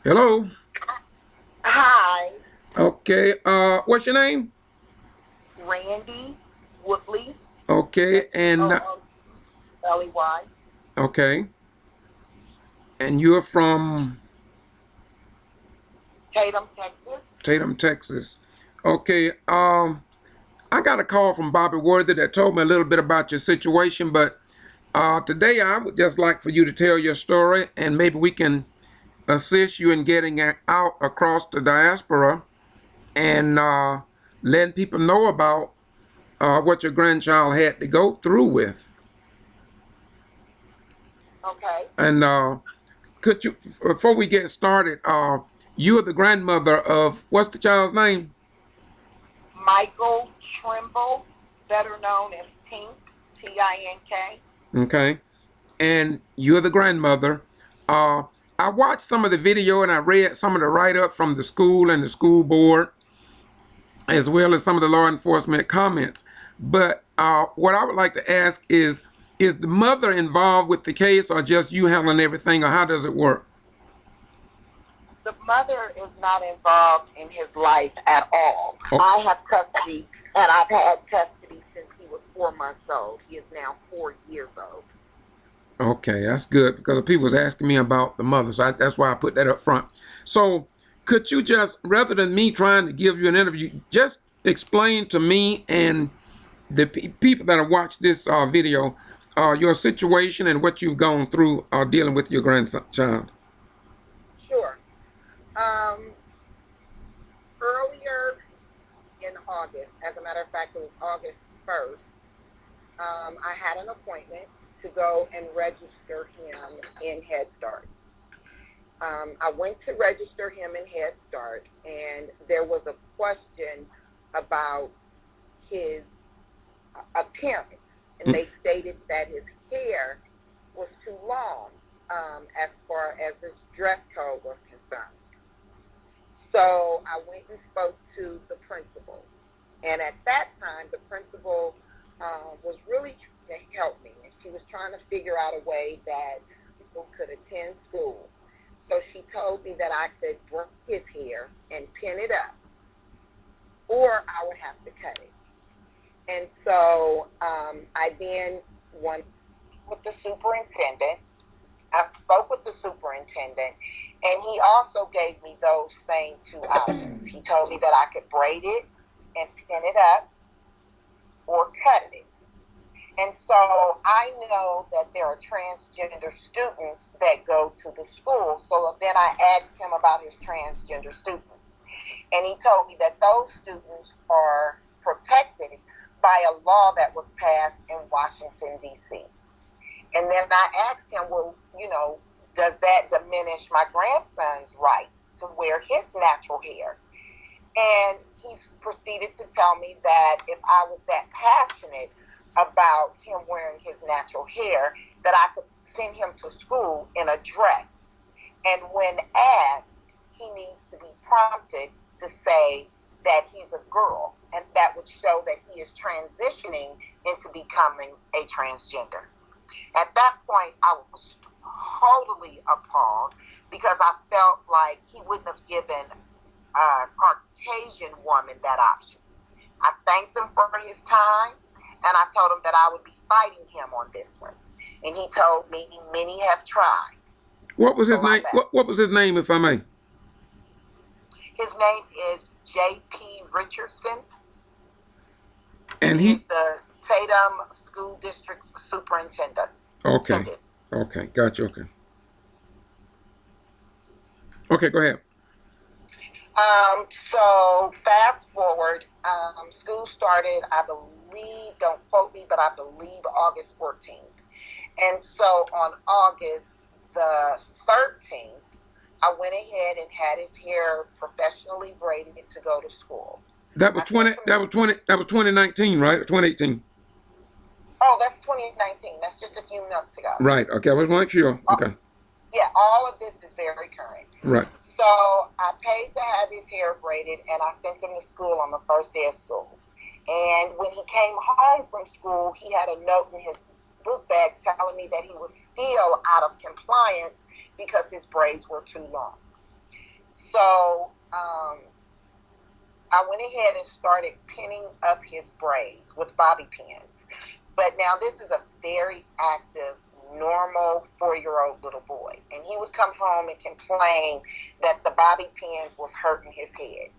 Hello. Hi, Okay. What's your name? Randy Woodley, Okay. And WOOLEY, okay. And you're from Tatum, Texas. Tatum, Texas. Okay. I got a call from Bobby Worthy that told me a little bit about your situation, but today I would just like for you to tell your story, and maybe we can assist you in getting out across the diaspora and letting people know about what your grandchild had to go through with. Okay. And could you, before we get started, you are the grandmother of what's the child's name? Michael Trimble, better known as Tink, Tink. Okay, and you're the grandmother. Uh, I watched some of the video and I read some of the write up from the school and the school board, as well as some of the law enforcement comments. But what I would like to ask is the mother involved with the case, or just you handling everything, or how does it work? The mother is not involved in his life at all. Oh, I have custody, and I've had custody since he was 4 months old. He is now 4 years old. okay, that's good because people was asking me about the mother, so that's why I put that up front. So, could you just, rather than me trying to give you an interview, just explain to me and the people that have watched this video your situation and what you've gone through dealing with your grandchild? Sure. Um, Earlier in August, as a matter of fact, it was August 1st, I had an appointment to go and register him in Head Start. I went to register him in Head Start, and there was a question about his appearance, and Mm. they stated that his hair was too long as far as his dress code was concerned. So I went and spoke to the principal, and at that time, the principal was really trying to help me, and she was trying to figure out a way that people could attend school. So she told me that I could brush his hair and pin it up, or I would have to cut it. And so I then went with the superintendent. I spoke with the superintendent, and he also gave me those same two options. He told me that I could braid it and pin it up or cut it. And so I know that there are transgender students that go to the school. So then I asked him about his transgender students. And he told me that those students are protected by a law that was passed in Washington, D.C. And then I asked him, well, does that diminish my grandson's right to wear his natural hair? And he proceeded to tell me that if I was that passionate about him wearing his natural hair, that I could send him to school in a dress. And when asked, he needs to be prompted to say that he's a girl, and that would show that he is transitioning into becoming a transgender. At that point, I was totally appalled because I felt like he wouldn't have given a Caucasian woman that option. I thanked him for his time, and I told him that I would be fighting him on this one. And he told me many have tried. What was his So I name? left. What was his name, if I may? His name is J.P. Richardson, and And he is he. the Tatum School District's superintendent. Okay. Okay. Gotcha. Okay. Okay. Go ahead. So fast forward, school started, I believe, don't quote me, but I believe August 14th. And so on August the 13th, I went ahead and had his hair professionally braided to go to school. That was I sent 20. him, That was 20. That was 2019, right? Or 2018. oh, that's 2019. That's just a few months ago. Right. Okay. I was not sure. Uh, Okay. yeah, all of this is very current. Right. So I paid to have his hair braided, and I sent him to school on the first day of school. And when he came home from school, he had a note in his book bag telling me that he was still out of compliance because his braids were too long. So I went ahead and started pinning up his braids with bobby pins. But now this is a very active, normal 4-year-old little boy. And he would come home and complain that the bobby pins was hurting his head.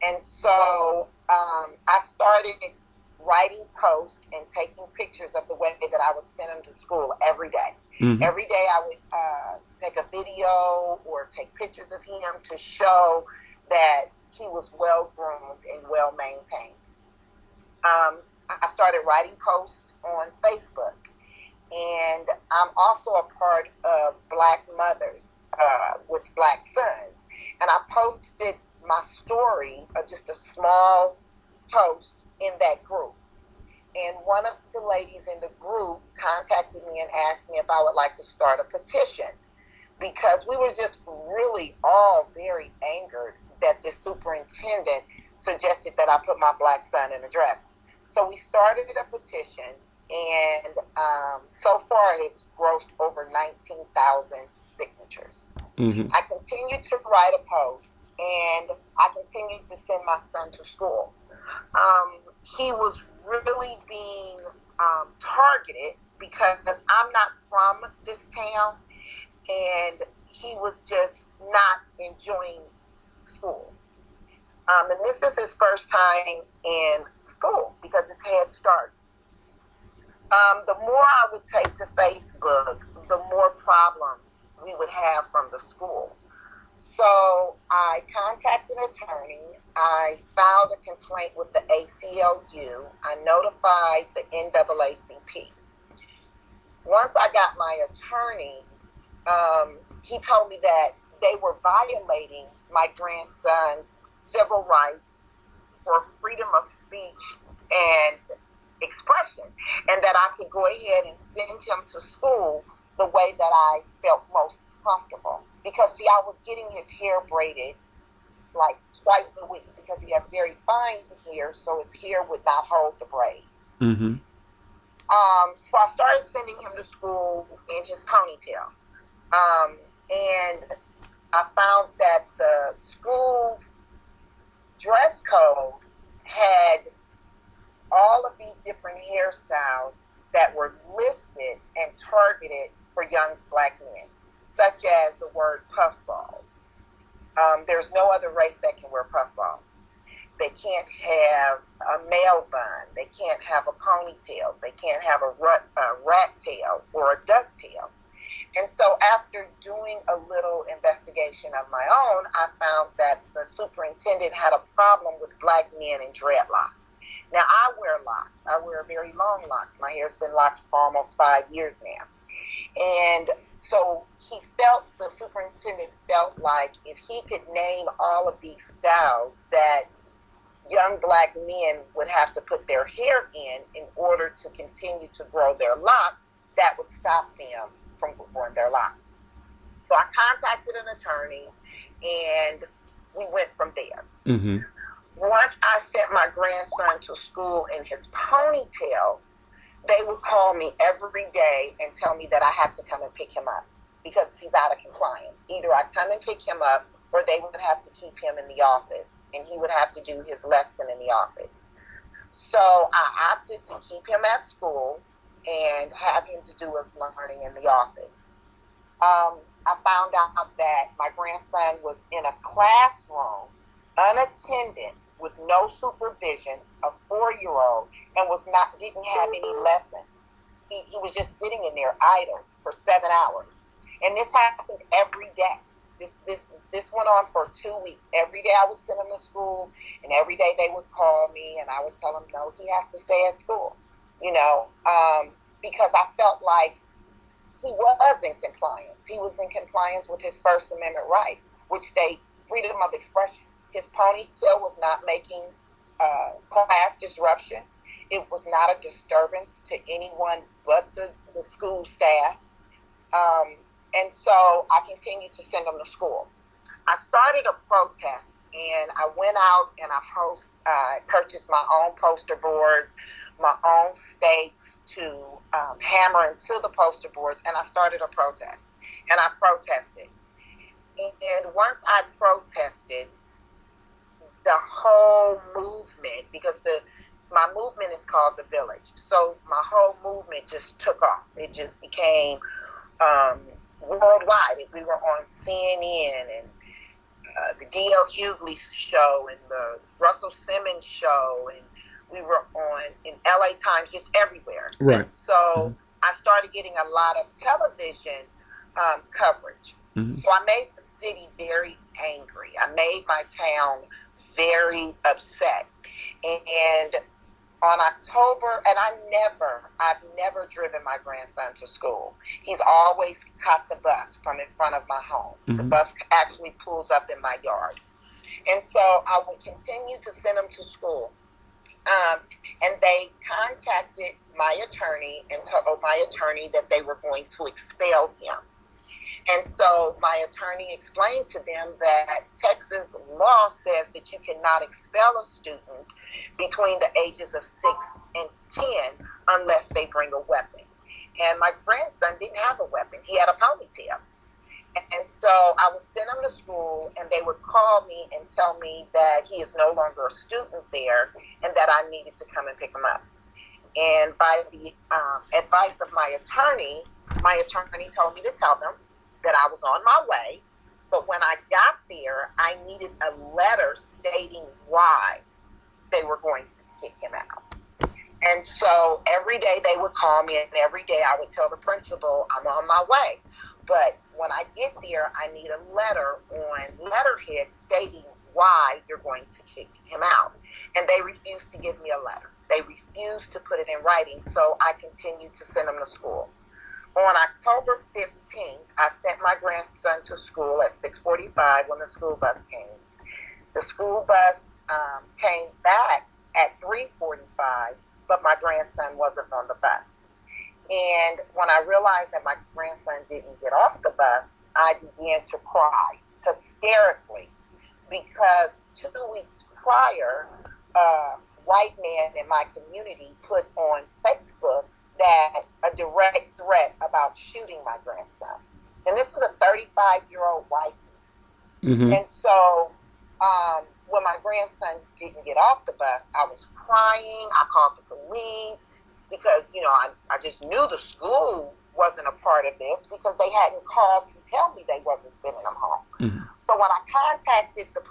And so I started writing posts and taking pictures of the way that I would send him to school every day. Mm-hmm. Every day I would take a video or take pictures of him to show that he was well groomed and well maintained. I started writing posts on Facebook, and I'm also a part of Black Mothers with Black Sons, and I posted my story of just a small post in that group. And one of the ladies in the group contacted me and asked me if I would like to start a petition, because we were just really all very angered that the superintendent suggested that I put my Black son in a dress. So we started a petition, and so far it's grossed over 19,000 signatures. Mm-hmm. I continued to write a post, and I continued to send my son to school. He was really being targeted because I'm not from this town, and he was just not enjoying school. And this is his first time in school because it's Head Start. The more I would take to Facebook, the more problems we would have from the school. So I contacted an attorney. I filed a complaint with the ACLU. I notified the NAACP. Once I got my attorney, he told me that they were violating my grandson's civil rights for freedom of speech and expression, and that I could go ahead and send him to school the way that I felt most comfortable. Because, see, I was getting his hair braided like twice a week because he has very fine hair, so his hair would not hold the braid. Mm-hmm. So I started sending him to school in his ponytail. And I found that the school's dress code had all of these different hairstyles that were listed and targeted for young Black men, such as the word puffballs. There's no other race that can wear puffballs. They can't have a male bun. They can't have a ponytail. They can't have a rat tail or a duck tail. And so after doing a little investigation of my own, I found that the superintendent had a problem with Black men in dreadlocks. Now, I wear locks. I wear very long locks. My hair's been locked for almost 5 years now. And so the superintendent felt like if he could name all of these styles that young Black men would have to put their hair in order to continue to grow their locks, that would stop them from growing their locks. So I contacted an attorney, and we went from there. Mm-hmm. Once I sent my grandson to school in his ponytail, they would call me every day and tell me that I have to come and pick him up because he's out of compliance. Either I come and pick him up, or they would have to keep him in the office, and he would have to do his lesson in the office. So I opted to keep him at school and have him to do his learning in the office. I found out that my grandson was in a classroom, unattended, with no supervision, a 4-year-old, and didn't have any lessons. He was just sitting in there idle for 7 hours. And this happened every day. This went on for 2 weeks. Every day I would send him to school, and every day they would call me, and I would tell him, no, he has to stay at school, because I felt like he was in compliance. He was in compliance with his First Amendment right, which states freedom of expression. His ponytail was not making class disruption. It was not a disturbance to anyone but the school staff. And so I continued to send him to school. I started a protest, and I went out and I purchased my own poster boards, my own stakes to hammer into the poster boards, and I started a protest. And I protested. And once I protested, the whole movement, because my movement is called the Village, so my whole movement just took off. It just became worldwide. We were on CNN and the D.L. Hughley show and the Russell Simmons show, and we were on in LA Times, just everywhere. Right. And so I started getting a lot of television coverage. So I made the city very angry. I made my town very upset. And on October, and I've never driven my grandson to school. He's always caught the bus from in front of my home. The bus actually pulls up in my yard. And so I would continue to send him to school. And they contacted my attorney and told my attorney that they were going to expel him. And so my attorney explained to them that Texas law says that you cannot expel a student between the ages of 6 and 10 unless they bring a weapon. And my grandson didn't have a weapon. He had a ponytail. And so I would send him to school, and they would call me and tell me that he is no longer a student there and that I needed to come and pick him up. And by the advice of my attorney told me to tell them that I was on my way, but when I got there, I needed a letter stating why they were going to kick him out. And so every day they would call me, and every day I would tell the principal I'm on my way. But when I get there, I need a letter on letterhead stating why you're going to kick him out. And they refused to give me a letter. They refused to put it in writing, so I continued to send him to school. On October 15th, I sent my grandson to school at 6:45 when the school bus came. The school bus came back at 3:45, but my grandson wasn't on the bus. And when I realized that my grandson didn't get off the bus, I began to cry hysterically, because 2 weeks prior, a white man in my community put on Facebook that a direct threat about shooting my grandson. And this is a 35-year-old white man. And so when my grandson didn't get off the bus, I was crying. I called the police because, I just knew the school wasn't a part of this because they hadn't called to tell me they wasn't sending him home. So when I contacted the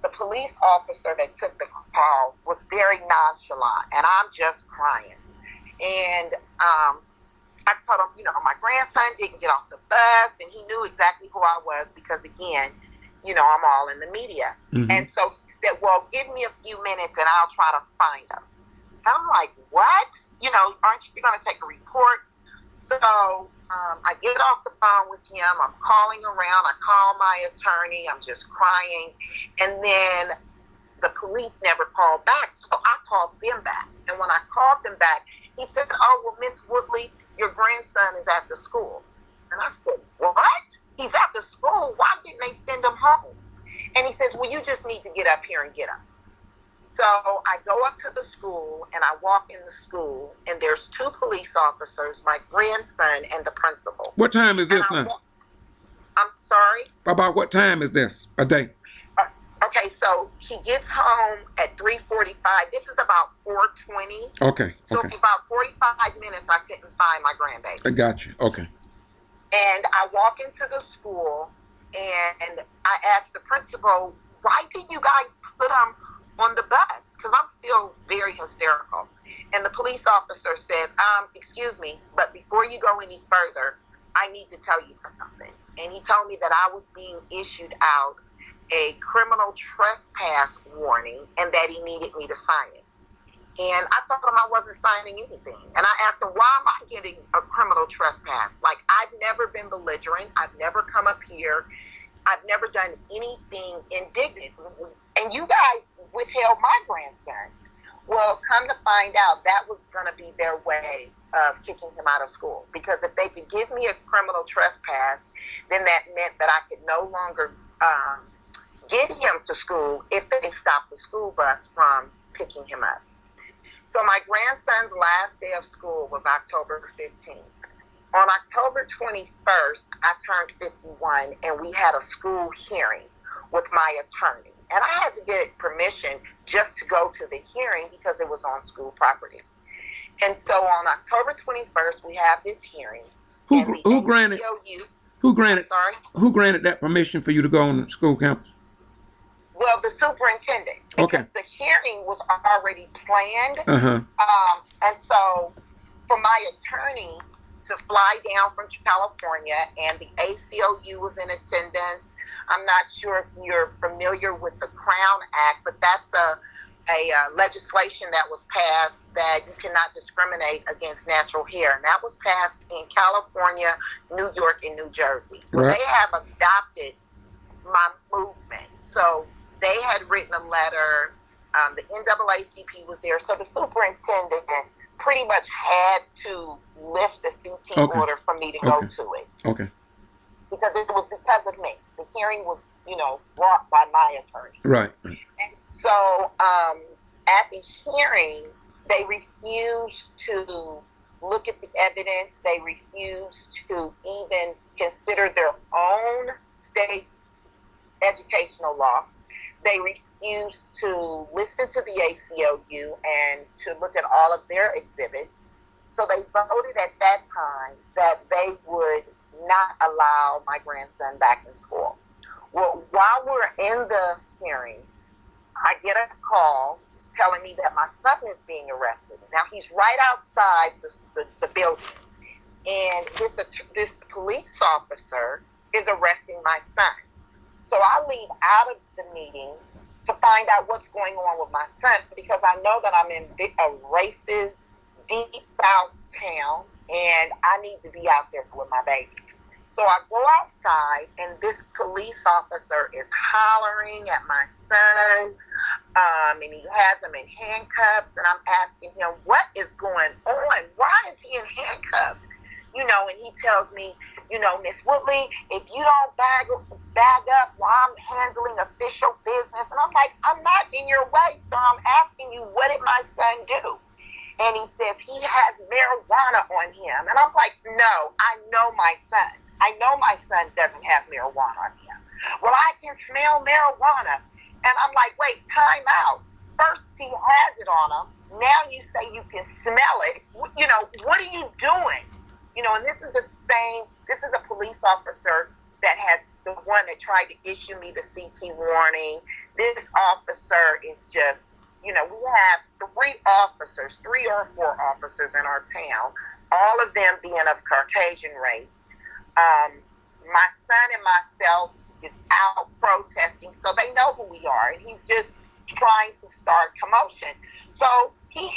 police officer that took the call was very nonchalant, and I'm just crying. And I told him, my grandson didn't get off the bus, and he knew exactly who I was because, again, I'm all in the media. And so he said, well, give me a few minutes and I'll try to find him. And I'm like, what? Aren't you going to take a report? So I get off the phone with him. I'm calling around. I call my attorney. I'm just crying. And then the police never called back. So I called them back. And when I called them back, he said, oh, well, Miss Woodley, your grandson is at the school. And I said, what? He's at the school? Why didn't they send him home? And he says, well, you just need to get up here and get him. So I go up to the school, and I walk in the school, and there's 2 police officers, my grandson, and the principal. What time is this now? I'm sorry? About what time is this a day? Okay, so he gets home at 3:45. This is about 4:20. Okay. So for about 45 minutes, I couldn't find my grandbaby. I got you. Okay. And I walk into the school, and I asked the principal, why didn't you guys put him on the bus? Because I'm still very hysterical. And the police officer said, excuse me, but before you go any further, I need to tell you something. And he told me that I was being issued out a criminal trespass warning and that he needed me to sign it. And I told him I wasn't signing anything. And I asked him, why am I getting a criminal trespass? Like, I've never been belligerent. I've never come up here. I've never done anything indignant. And you guys withheld my grandson. Well, come to find out, that was going to be their way of kicking him out of school. Because if they could give me a criminal trespass, then that meant that I could no longer get him to school if they stopped the school bus from picking him up. So my grandson's last day of school was October 15th. On October 21st, I turned 51, and we had a school hearing with my attorney. And I had to get permission just to go to the hearing because it was on school property. And so on October 21st, we have this hearing. Who granted Sorry? who granted that permission for you to go on the school campus? Well, the superintendent, Okay. because the hearing was already planned. Uh-huh. And so for my attorney to fly down from California, and the ACLU was in attendance. I'm not sure if you're familiar with the Crown Act, but that's a legislation that was passed that you cannot discriminate against natural hair. And that was passed in California, New York, and New Jersey. Well, Right. they have adopted my movement. So they had written a letter. The NAACP was there. So the superintendent pretty much had to lift the CT Okay. order for me to go to it. Okay. Because it was because of me. The hearing was, brought by my attorney. Right. And so at the hearing, they refused to look at the evidence. They refused to even consider their own state educational law. They refused to listen to the ACLU and to look at all of their exhibits. So they voted at that time that they would not allow my grandson back in school. Well, while we're in the hearing, I get a call telling me that my son is being arrested. Now, he's right outside the building, and this police officer is arresting my son. So I leave out of the meeting to find out what's going on with my son, because I know that I'm in a racist, deep South town, and I need to be out there with my baby. So I go outside, and this police officer is hollering at my son, and he has him in handcuffs, and I'm asking him, what is going on? Why is he in handcuffs? And he tells me, Miss Woodley, if you don't bag up while I'm handling official business. And I'm like, I'm not in your way, sir. I'm asking you, what did my son do? And he says he has marijuana on him. And I'm like, no, I know my son. I know my son doesn't have marijuana on him. Well, I can smell marijuana. And I'm like, wait, time out. First he has it on him. Now you say you can smell it. What are you doing? And this is a police officer that has the one that tried to issue me the CT warning. This officer is just, we have three or four officers in our town, all of them being of Caucasian race. My son and myself is out protesting, so they know who we are, and he's just trying to start commotion. So he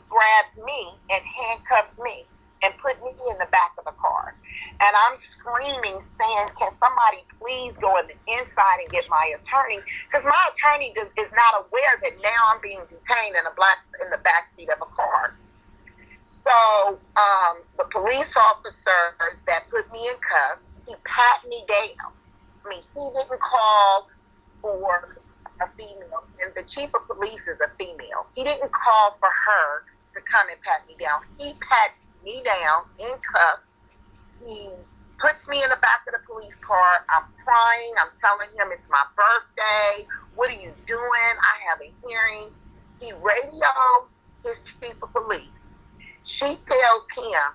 grabs me and handcuffs me and put me in the back of the car. And I'm screaming, saying, can somebody please go in the inside and get my attorney? Because my attorney is not aware that now I'm being detained in the back seat of a car. So the police officer that put me in cuffs, he pat me down. I mean, he didn't call for a female, and the chief of police is a female. He didn't call for her to come and pat me down. He pat me down in cuffs. He puts me in the back of the police car. I'm crying. I'm telling him it's my birthday. What are you doing? I have a hearing. He radios his chief of police. She tells him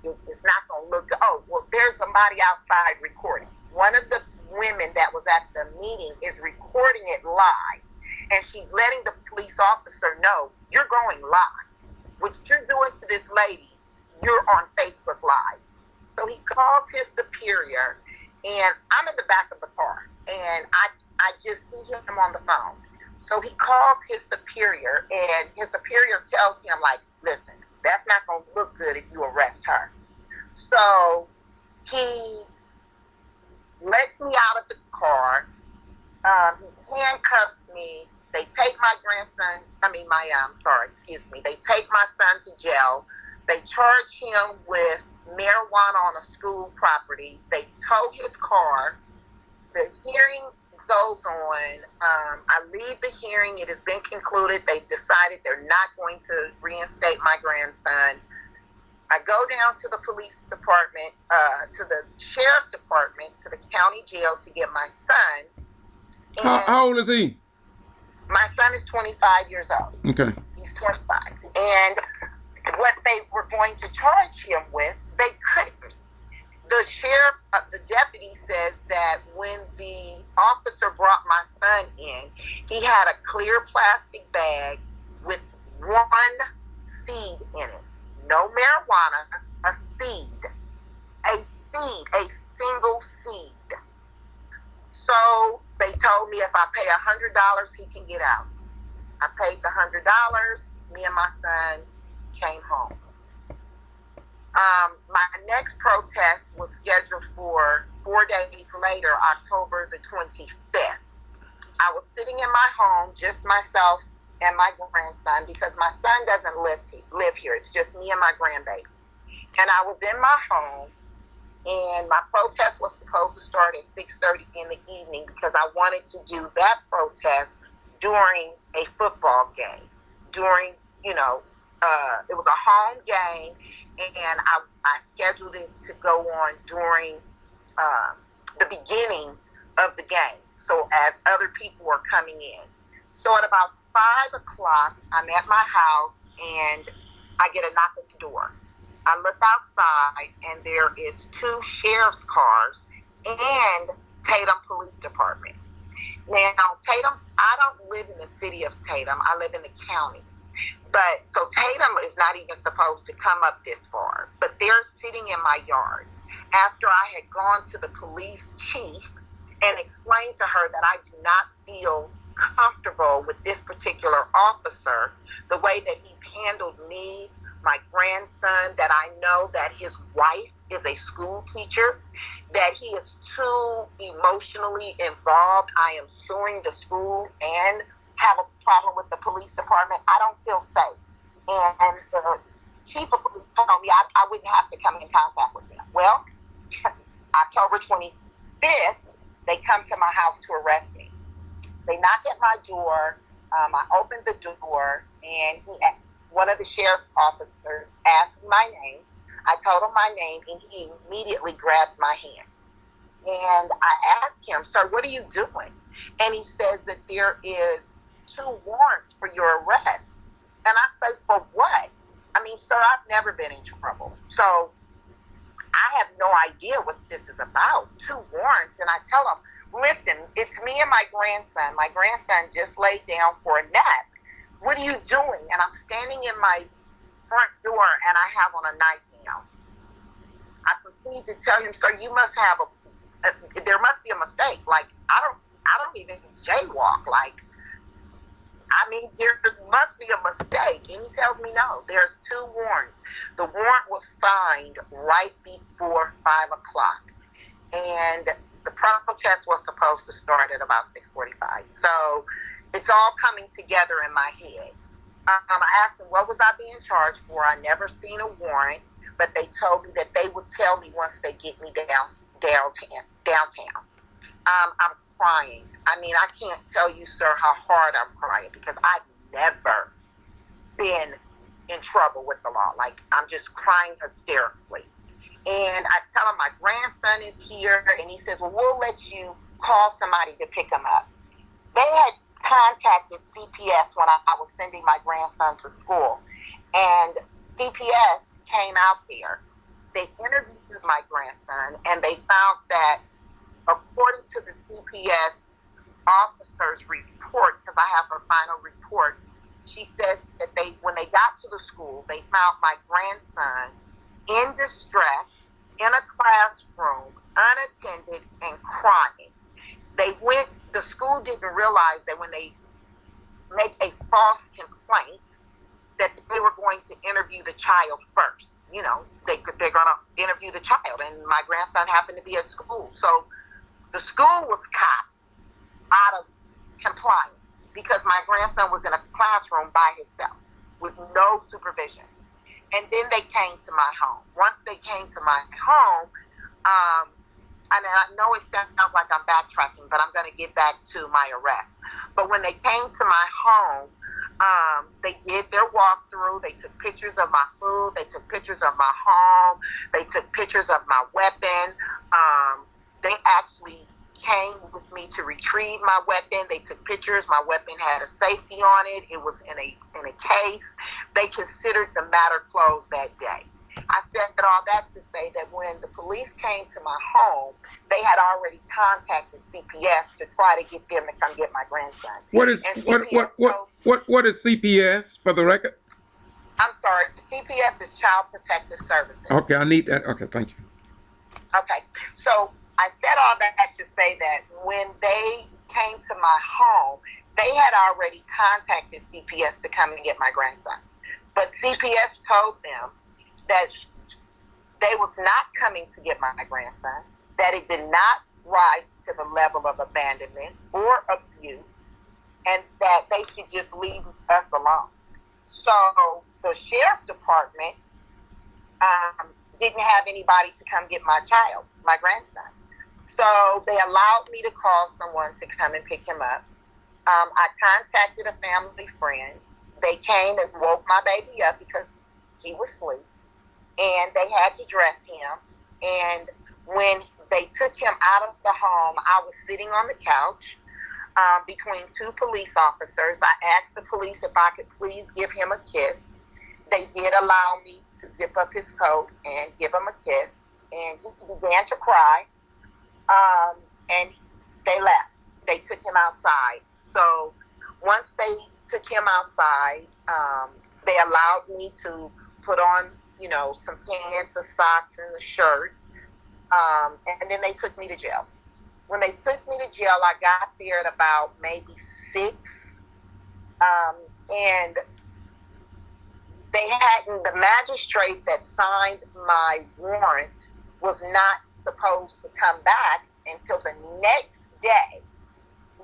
it's not going to look good. Oh, well, there's somebody outside recording. One of the women that was at the meeting is recording it live, and she's letting the police officer know, you're going live. What you're doing to this lady, you're on Facebook Live. So he calls his superior, and I'm in the back of the car, and I just see him on the phone. So he calls his superior, and his superior tells him, like, listen, that's not going to look good if you arrest her. So he lets me out of the car. He handcuffs me. They take They take my son to jail. They charge him with marijuana on a school property. They tow his car. The hearing goes on. I leave the hearing. It has been concluded. They've decided they're not going to reinstate my grandson. I go down to the police department, to the sheriff's department, to the county jail to get my son. And How old is he? my son is 25 years old. Okay. He's 25. And what they were going to charge him with, they couldn't. The sheriff, the deputy says that when the officer brought my son in, he had a clear plastic bag with one seed in it. No marijuana, a seed. A single seed. So they told me if I pay $100, he can get out. I paid the $100. Me and my son came home. My next protest was scheduled for 4 days later, October the 25th. I was sitting in my home, just myself and my grandson, because my son doesn't live here. It's just me and my grandbaby. And I was in my home, and my protest was supposed to start at 6:30 in the evening because I wanted to do that protest during a football game. During, it was a home game, and I scheduled it to go on during the beginning of the game. So as other people were coming in. So at about 5 o'clock, I'm at my house, and I get a knock at the door. I look outside, and there is 2 sheriff's cars and Tatum Police Department. Now, Tatum, I don't live in the city of Tatum. I live in the county. But so Tatum is not even supposed to come up this far. But they're sitting in my yard. After I had gone to the police chief and explained to her that I do not feel comfortable with this particular officer, the way that he's handled me, my grandson, that I know that his wife is a school teacher, that he is too emotionally involved. I am suing the school and have a problem with the police department. I don't feel safe. And the chief of police told me I wouldn't have to come in contact with them. Well, October 25th, they come to my house to arrest me. They knock at my door. I open the door, and one of the sheriff's officers asked me my name. I told him my name, and he immediately grabbed my hand. And I asked him, "Sir, what are you doing?" And he says that there is 2 warrants for your arrest. And I say, "For what?" I mean, sir, I've never been in trouble. So I have no idea what this is about. 2 warrants. And I tell him, "Listen, it's me and my grandson. My grandson just laid down for a nap. What are you doing?" And I'm standing in my front door, and I have on a nightgown. I proceed to tell him, "Sir, you must have there must be a mistake. Like, I don't even jaywalk. Like, I mean, there must be a mistake." And he tells me, "No, there's 2 warrants. The warrant was signed right before 5 o'clock. And the protest was supposed to start at about 6:45. So it's all coming together in my head. I asked them, what was I being charged for? I never seen a warrant, but they told me that they would tell me once they get me downtown. I'm crying. I mean, I can't tell you, sir, how hard I'm crying because I've never been in trouble with the law. Like, I'm just crying hysterically. And I tell him my grandson is here, and he says, "Well, we'll let you call somebody to pick him up." They had contacted CPS when I was sending my grandson to school, and CPS came out there. They interviewed my grandson, and they found that according to the CPS officer's report, because I have her final report, she said that when they got to the school, they found my grandson in distress, in a classroom, unattended, and crying. The school didn't realize that when they make a false complaint, that they were going to interview the child first. They're going to interview the child, and my grandson happened to be at school. So the school was caught out of compliance because my grandson was in a classroom by himself with no supervision. And then they came to my home. Once they came to my home, and I know it sounds like I'm backtracking, but I'm going to get back to my arrest. But when they came to my home, They did their walkthrough. They took pictures of my food. They took pictures of my home. They took pictures of my weapon. They actually came with me to retrieve my weapon. They took pictures. My weapon had a safety on it. It was in a case. They considered the matter closed that day. I said all that to say that when the police came to my home, they had already contacted CPS to try to get them to come get my grandson. What is And CPS what is CPS for the record? I'm sorry, CPS is Child Protective Services. Okay, I need that. Okay, thank you. Okay, so I said all that to say that when they came to my home, they had already contacted CPS to come and get my grandson. But CPS told them that they was not coming to get my grandson, that it did not rise to the level of abandonment or abuse, and that they should just leave us alone. So the sheriff's department didn't have anybody to come get my child, my grandson. So they allowed me to call someone to come and pick him up. I contacted a family friend. They came and woke my baby up because he was asleep, and they had to dress him. And when they took him out of the home, I was sitting on the couch between two police officers. I asked the police if I could please give him a kiss. They did allow me to zip up his coat and give him a kiss, and he began to cry. And they left. They took him outside. So once they took him outside, they allowed me to put on, some pants, a socks, and a shirt. And then they took me to jail. When they took me to jail, I got there at about maybe 6. And the magistrate that signed my warrant was not supposed to come back until the next day.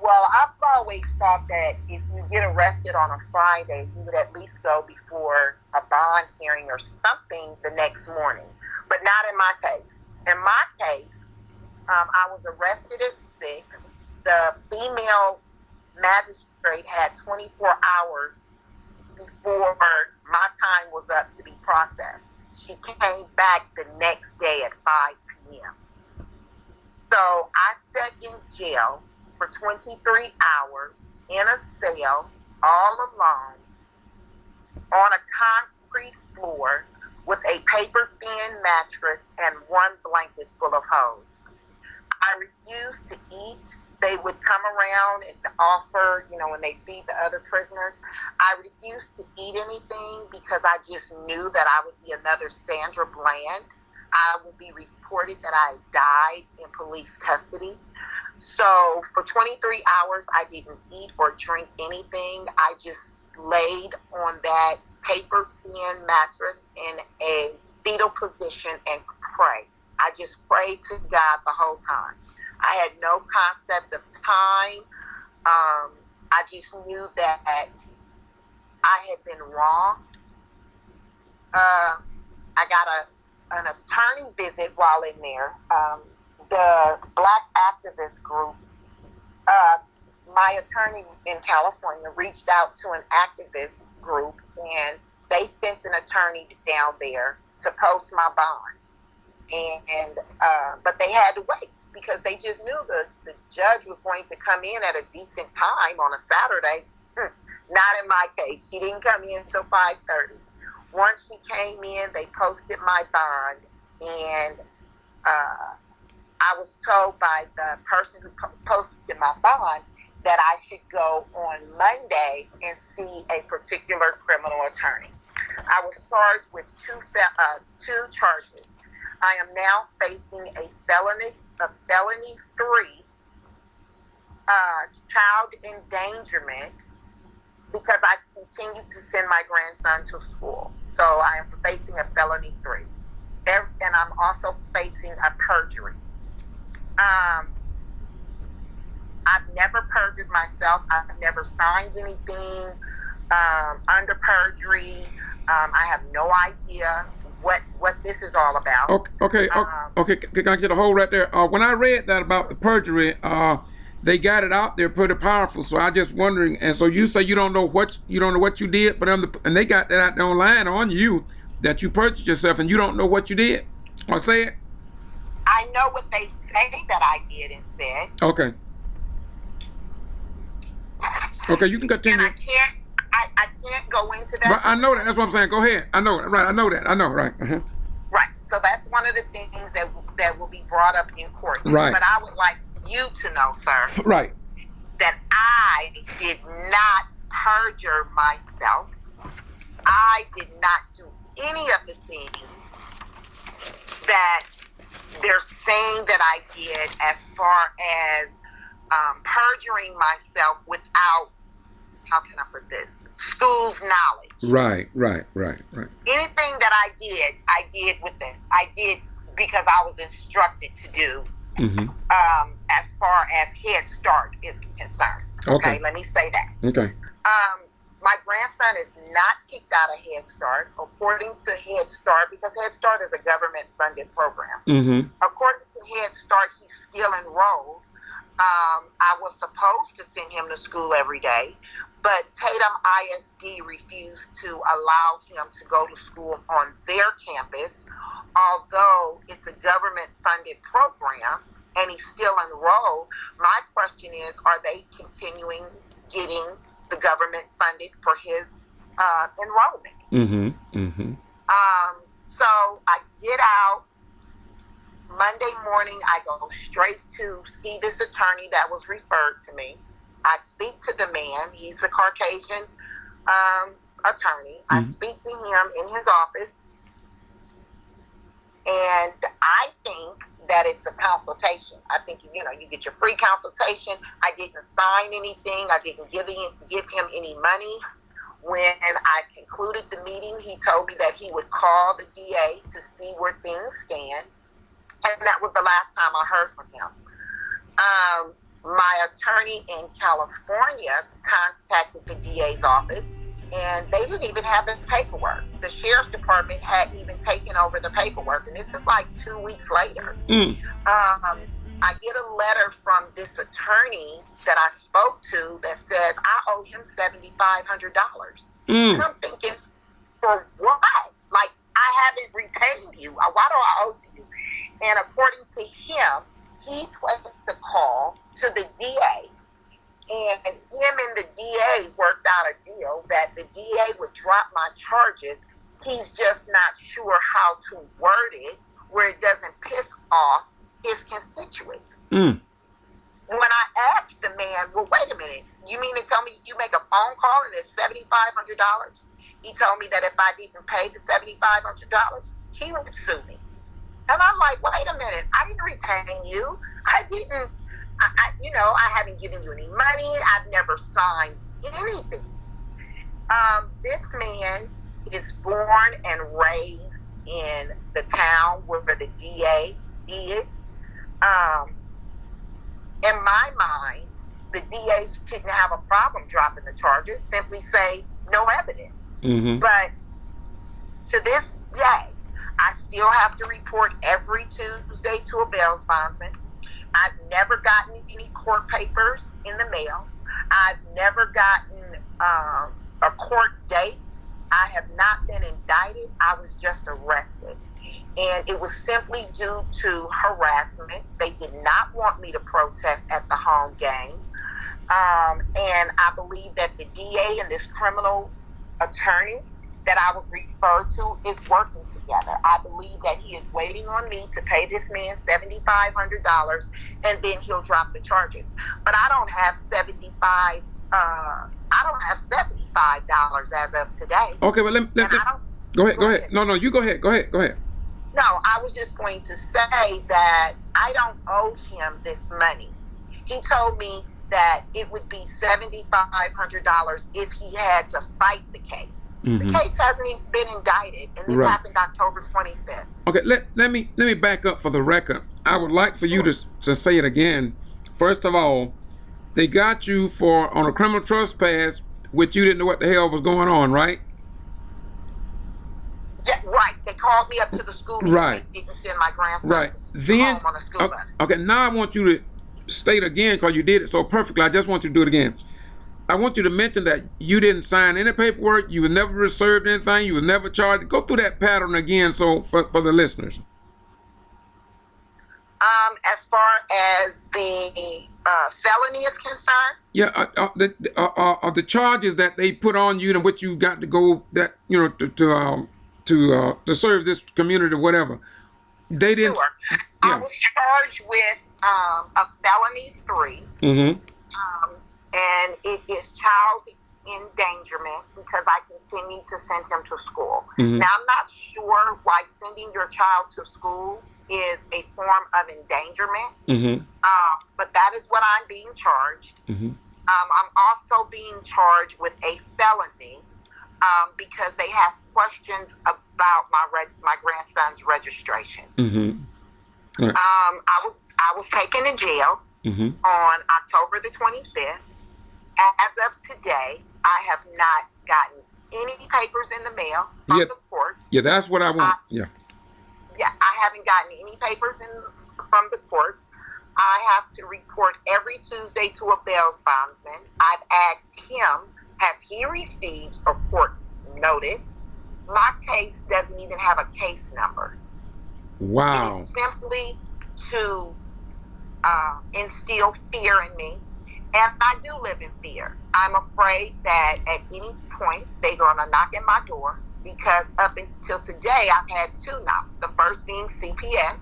Well, I've always thought that if you get arrested on a Friday, you would at least go before a bond hearing or something the next morning, but not in my case. In my case, I was arrested at 6. The female magistrate had 24 hours before my time was up to be processed. She came back the next day at 5 p.m. So I sat in jail for 23 hours in a cell all alone on a concrete floor with a paper thin mattress and one blanket full of hose. I refused to eat. They would come around and offer, when they feed the other prisoners. I refused to eat anything because I just knew that I would be another Sandra Bland. I would be reported that I died in police custody. So for 23 hours, I didn't eat or drink anything. I just laid on that paper thin mattress in a fetal position and prayed. I just prayed to God the whole time. I had no concept of time. I just knew that I had been wronged. I got an attorney visit while in there. The Black activist group, my attorney in California reached out to an activist group, and they sent an attorney down there to post my bond. And but they had to wait because they just knew the judge was going to come in at a decent time on a Saturday. Not in my case. She didn't come in until 5:30. Once she came in, they posted my bond, and I was told by the person who posted my bond that I should go on Monday and see a particular criminal attorney. I was charged with two charges. I am now facing a felony 3, child endangerment, because I continue to send my grandson to school. So I am facing a felony 3. And I'm also facing a perjury. I've never perjured myself. I've never signed anything under perjury. I have no idea what this is all about. Okay. Can I get a hold right there? When I read that about the perjury, they got it out there pretty powerful. So I just wondering, and so you say you don't know what you did for them, and they got that out there online on you that you purchased yourself, and you don't know what you did or said. I know what they say that I did and said. Okay. Okay, you can continue. And I can't go into that. But I know that. That's what I'm saying. Go ahead. I know it. Right. I know that. I know. Right. Right. So that's one of the things that will be brought up in court. Right. But I would like you to know, sir, Right. that I did not perjure myself. I did not do any of the things that they're saying that I did, as far as perjuring myself without, how can I put this, school's knowledge. Right. Anything that I did with it. I did because I was instructed to do. As far as Head Start is concerned. Okay, let me say that. Okay. My grandson is not kicked out of Head Start, according to Head Start, because Head Start is a government-funded program. According to Head Start, he's still enrolled. I was supposed to send him to school every day, but Tatum ISD refused to allow him to go to school on their campus, although it's a government-funded program and he's still enrolled. My question is, are they continuing getting the government funded for his enrollment? So I get out. Monday morning, I go straight to see this attorney that was referred to me. I speak to the man. He's a Caucasian attorney. I speak to him in his office, and I think that it's a consultation. I think, you get your free consultation. I didn't sign anything. I didn't give him any money. When I concluded the meeting, he told me that he would call the DA to see where things stand. And that was the last time I heard from him. My attorney in California contacted the DA's office, and they didn't even have the paperwork. The sheriff's department hadn't even taken over the paperwork, and this is like 2 weeks later. I get a letter from this attorney that I spoke to that says I owe him $7,500. And I'm thinking, for what? Like, I haven't retained you. Why do I owe you? And according to him, he placed a call to the DA, and him and the DA worked out a deal that the DA would drop my charges. He's just not sure how to word it where it doesn't piss off his constituents. When I asked the man, well, wait a minute, you mean to tell me you make a phone call and it's $7,500? He told me that if I didn't pay the $7,500, he would sue me. And I'm like, wait a minute, I didn't retain you. I haven't given you any money. I've never signed anything. This man is born and raised in the town where the DA is. In my mind, the DA shouldn't have a problem dropping the charges. Simply say no evidence. But to this day, I still have to report every Tuesday to a bail bondsman. I've never gotten any court papers in the mail. I've never gotten a court date. I have not been indicted. I was just arrested. And it was simply due to harassment. They did not want me to protest at the home game. And I believe that the DA and this criminal attorney that I was referred to is working together. I believe that he is waiting on me to pay this man $7,500, and then he'll drop the charges. But I don't have $75 as of today. Okay, but let go ahead. No, you go ahead. Go ahead. No, I was just going to say that I don't owe him this money. He told me that it would be $7,500 if he had to fight the case. The case hasn't even been indicted, and this happened October 25th. Okay, let me back up for the record. I would like for you to say it again. First of all, they got you on a criminal trespass, which you didn't know what the hell was going on, right? Yeah, right. They called me up to the school because they didn't send my grandson home on a school bus. Okay, now I want you to state again, because you did it so perfectly. I just want you to do it again. I want you to mention that you didn't sign any paperwork, you were never reserved anything, you were never charged. Go through that pattern again, so for the listeners. As far as the felony is concerned, Yeah, the charges that they put on you and what you got to go that to serve this community or whatever. They didn't. sure. I Yeah. was charged with a felony 3, Mm-hmm. and it is child endangerment because I continue to send him to school. Mm-hmm. Now, I'm not sure why sending your child to school is a form of endangerment, Mm-hmm. but that is what I'm being charged. Mm-hmm. I'm also being charged with a felony because they have questions about my grandson's registration. Mm-hmm. Right. I was taken to jail on October the 25th. As of today, I have not gotten any papers in the mail from the court. Yeah, that's what I want. Yeah, I haven't gotten any papers from the court. I have to report every Tuesday to a bail bondsman. I've asked him, has he received a court notice? My case doesn't even have a case number. Wow. It is simply to instill fear in me. And I do live in fear. I'm afraid that at any point they're going to knock at my door because up until today I've had 2 knocks. The first being CPS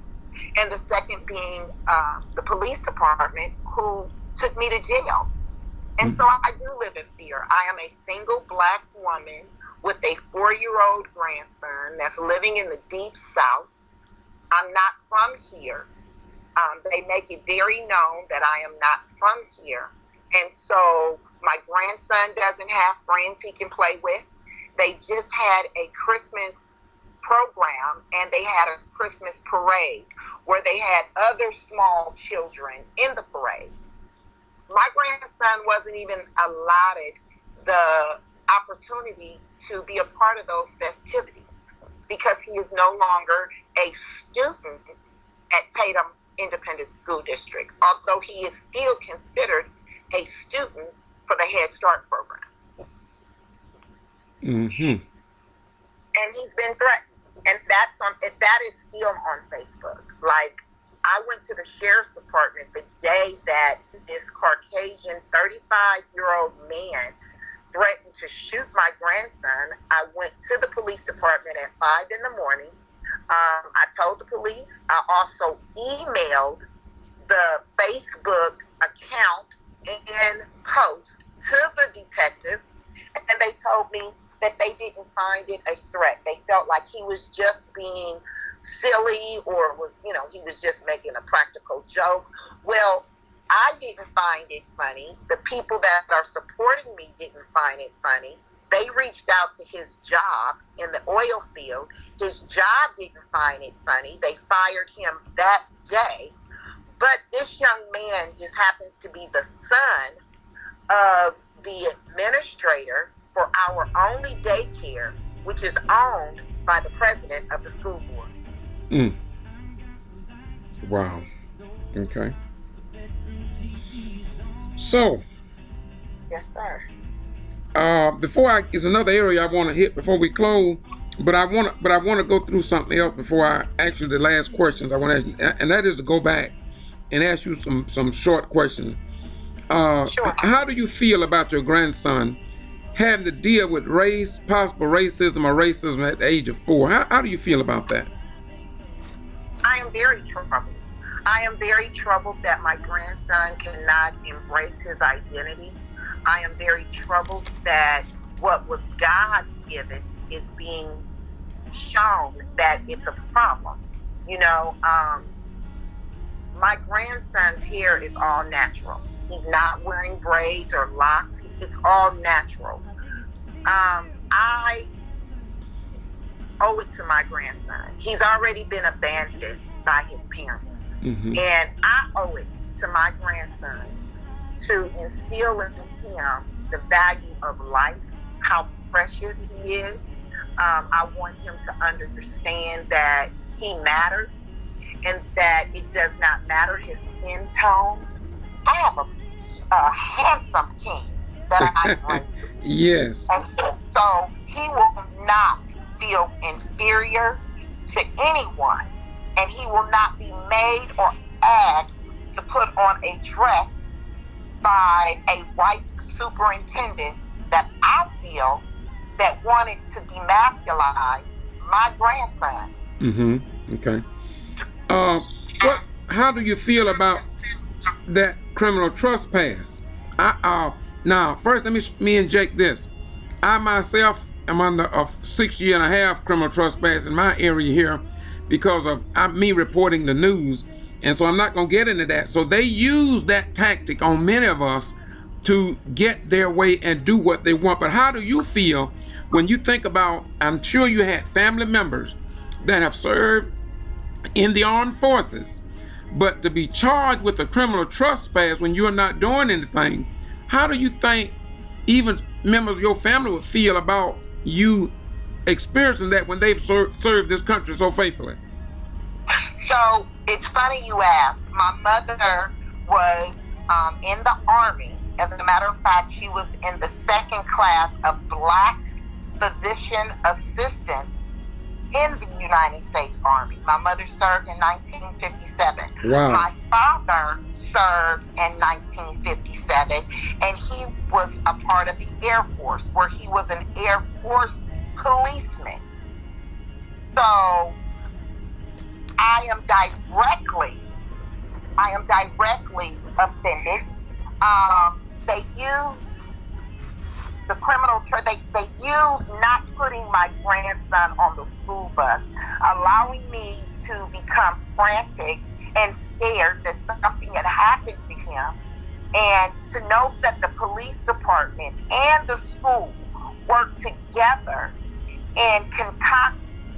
and the second being the police department who took me to jail. And so I do live in fear. I am a single black woman with a 4-year-old grandson that's living in the deep South. I'm not from here. They make it very known that I am not from here. And so my grandson doesn't have friends he can play with. They just had a Christmas program and they had a Christmas parade where they had other small children in the parade. My grandson wasn't even allotted the opportunity to be a part of those festivities because he is no longer a student at Tatum Independent School District, although he is still considered a student for the Head Start program. Mm-hmm. And he's been threatened. And that is still on Facebook. Like, I went to the sheriff's department the day that this Caucasian 35-year-old man threatened to shoot my grandson. I went to the police department at 5 in the morning. I told the police. I also emailed the Facebook account and post to the detectives, and they told me that they didn't find it a threat. They felt like he was just being silly or he was just making a practical joke. Well, I didn't find it funny. The people that are supporting me didn't find it funny. They reached out to his job in the oil field. His job didn't find it funny. They fired him that day. But this young man just happens to be the son of the administrator for our only daycare, which is owned by the president of the school board. Mm. Wow. Okay. So, Yes, sir. It's another area I want to hit before we close, but I want to go through something else before I ask you the last questions. I want to ask you, and that is to go back and ask you some short questions. Sure. How do you feel about your grandson having to deal with possible racism or racism at the age of 4? How do you feel about that? I am very troubled. I am very troubled that my grandson cannot embrace his identity. I am very troubled that what was God given is being shown that it's a problem. My grandson's hair is all natural. He's not wearing braids or locks. It's all natural. I owe it to my grandson. He's already been abandoned by his parents. Mm-hmm. And I owe it to my grandson to instill in him the value of life, how precious he is. I want him to understand that he matters and that it does not matter his skin tone. I have a handsome king that I bring to you. Yes. And so he will not feel inferior to anyone, and he will not be made or asked to put on a dress by a white superintendent that I feel that wanted to demasculize my grandson. Mm-hmm. Okay. What? How do you feel about that criminal trespass? Now first let me inject this. I myself am under a 6.5 year criminal trespass in my area here because of me reporting the news, and so I'm not gonna get into that. So they use that tactic on many of us to get their way and do what they want. But how do you feel when you think about? I'm sure you had family members that have served in the armed forces, but to be charged with a criminal trespass when you're not doing anything, how do you think even members of your family would feel about you experiencing that when they've served this country so faithfully? So it's funny you ask. My mother was in the Army. As a matter of fact, she was in the second class of Black Physician Assistant in the United States Army. My mother served in 1957. Wow. My father served in 1957, and he was a part of the Air Force, where he was an Air Force policeman. So I am directly offended. They used the criminal, they used not putting my grandson on the school bus, allowing me to become frantic and scared that something had happened to him, and to know that the police department and the school worked together in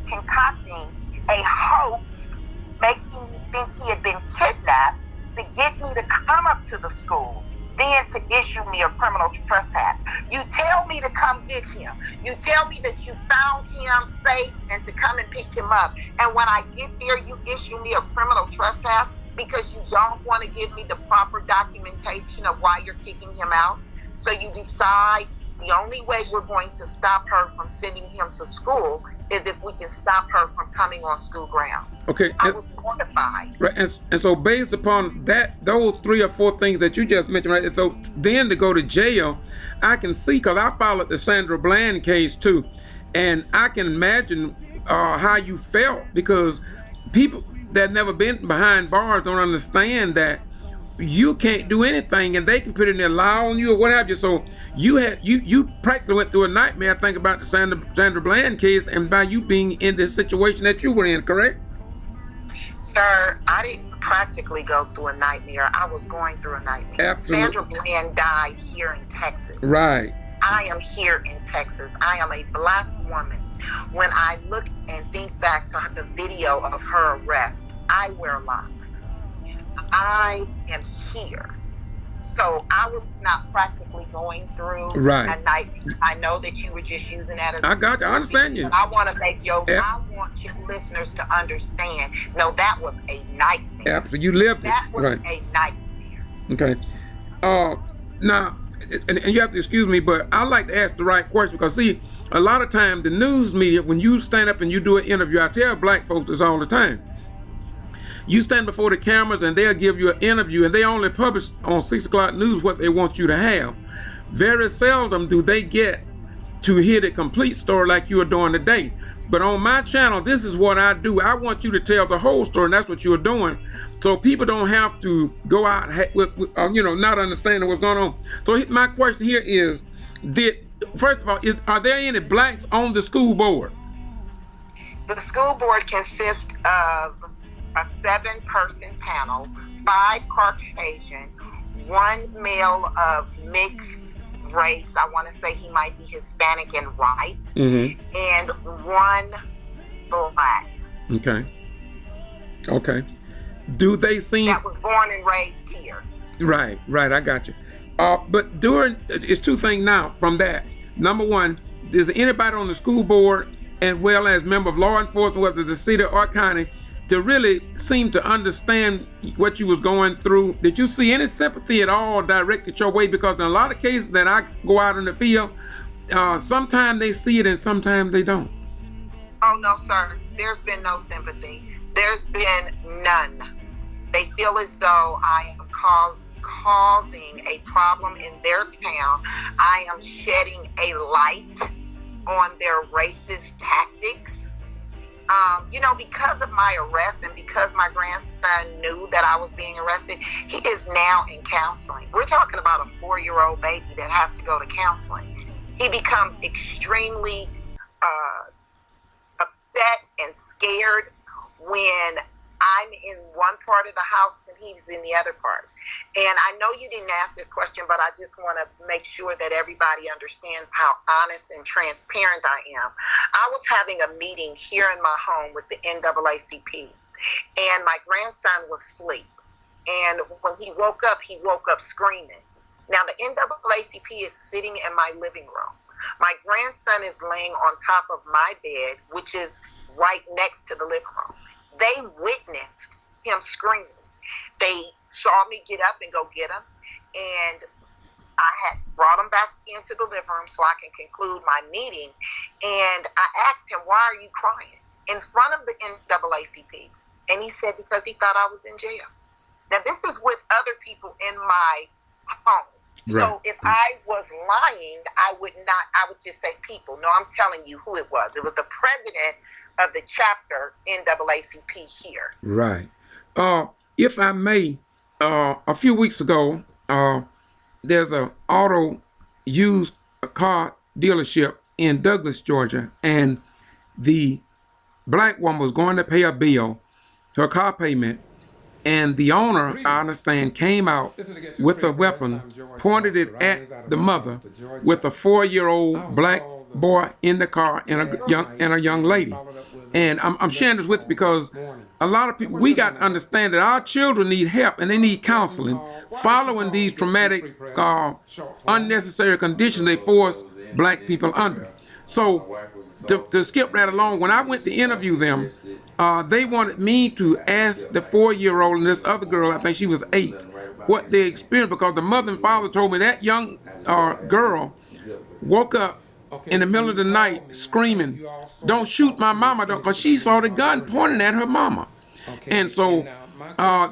concocting a hoax, making me think he had been kidnapped to get me to come up to the school, then to issue me a criminal trespass. You tell me to come get him. You tell me that you found him safe and to come and pick him up. And when I get there, you issue me a criminal trespass because you don't want to give me the proper documentation of why you're kicking him out. So you decide the only way we're going to stop her from sending him to school is if we can stop her from coming on school grounds. Okay. I was mortified. Right, and so based upon that, those 3 or 4 things that you just mentioned, right? So then to go to jail, I can see, because I followed the Sandra Bland case too, and I can imagine how you felt, because people that never been behind bars don't understand that you can't do anything and they can put in their law on you or what have you. So you practically went through a nightmare. Think about the Sandra Bland case, and by you being in this situation that you were in, correct? Sir, I didn't practically go through a nightmare. I was going through a nightmare. Absolutely. Sandra Bland died here in Texas. Right. I am here in Texas. I am a Black woman. When I look and think back to the video of her arrest, I wear locks. I am here. So I was not practically going through Right. a nightmare. I know that you were just using that as I got you. I understand you. But I want to I want your listeners to understand. No, that was a nightmare. Absolutely. You lived it. That was right. a nightmare. Okay. Now, and you have to excuse me, but I like to ask the right question, because see, a lot of time the news media, when you stand up and you do an interview, I tell Black folks this all the time. You stand before the cameras and they'll give you an interview, and they only publish on 6 o'clock news what they want you to have. Very seldom do they get to hear the complete story like you are doing today. But on my channel, this is what I do. I want you to tell the whole story, and that's what you're doing. So people don't have to go out with not understanding what's going on. So my question here is, first of all, are there any Blacks on the school board? The school board consists of a 7-person panel, 5 Caucasian, 1 male of mixed race. I want to say he might be Hispanic and white, and 1 Black. Okay. Do they seem that was born and raised here? Right. I got you. But it's 2 things now from that. Number 1, is anybody on the school board, and well as member of law enforcement, whether it's the city or county, to really seem to understand what you was going through? Did you see any sympathy at all directed your way? Because in a lot of cases that I go out in the field, sometimes they see it and sometimes they don't. Oh, no, sir. There's been no sympathy. There's been none. They feel as though I am causing a problem in their town. I am shedding a light on their racist tactics. Because of my arrest and because my grandson knew that I was being arrested, he is now in counseling. We're talking about a 4-year-old baby that has to go to counseling. He becomes extremely upset and scared when I'm in one part of the house and he's in the other part. And I know you didn't ask this question, but I just want to make sure that everybody understands how honest and transparent I am. I was having a meeting here in my home with the NAACP, and my grandson was asleep. And when he woke up screaming. Now, the NAACP is sitting in my living room. My grandson is laying on top of my bed, which is right next to the living room. They witnessed him screaming. They saw me get up and go get him, and I had brought him back into the living room so I can conclude my meeting. And I asked him, "Why are you crying?" in front of the NAACP. And he said, "Because he thought I was in jail." Now, this is with other people in my home. Right. So if I was lying, I would just say people. No, I'm telling you who it was. It was the president of the chapter NAACP here. Right. If I may, a few weeks ago, there's a auto used car dealership in Douglas, Georgia, and the black woman was going to pay a bill, her car payment, and the owner, I understand, came out with a weapon, pointed it at the mother, with a 4-year-old black boy in the car and a young lady. And I'm sharing this with you because a lot of people, we got to understand that our children need help and they need counseling following these traumatic, unnecessary conditions they force black people under. So to skip right along, when I went to interview them, they wanted me to ask the 4-year-old and this other girl, I think she was 8, what they experienced, because the mother and father told me that young girl woke up in the middle of the night screaming, "Don't shoot my mama," because she saw the gun pointing at her mama. And so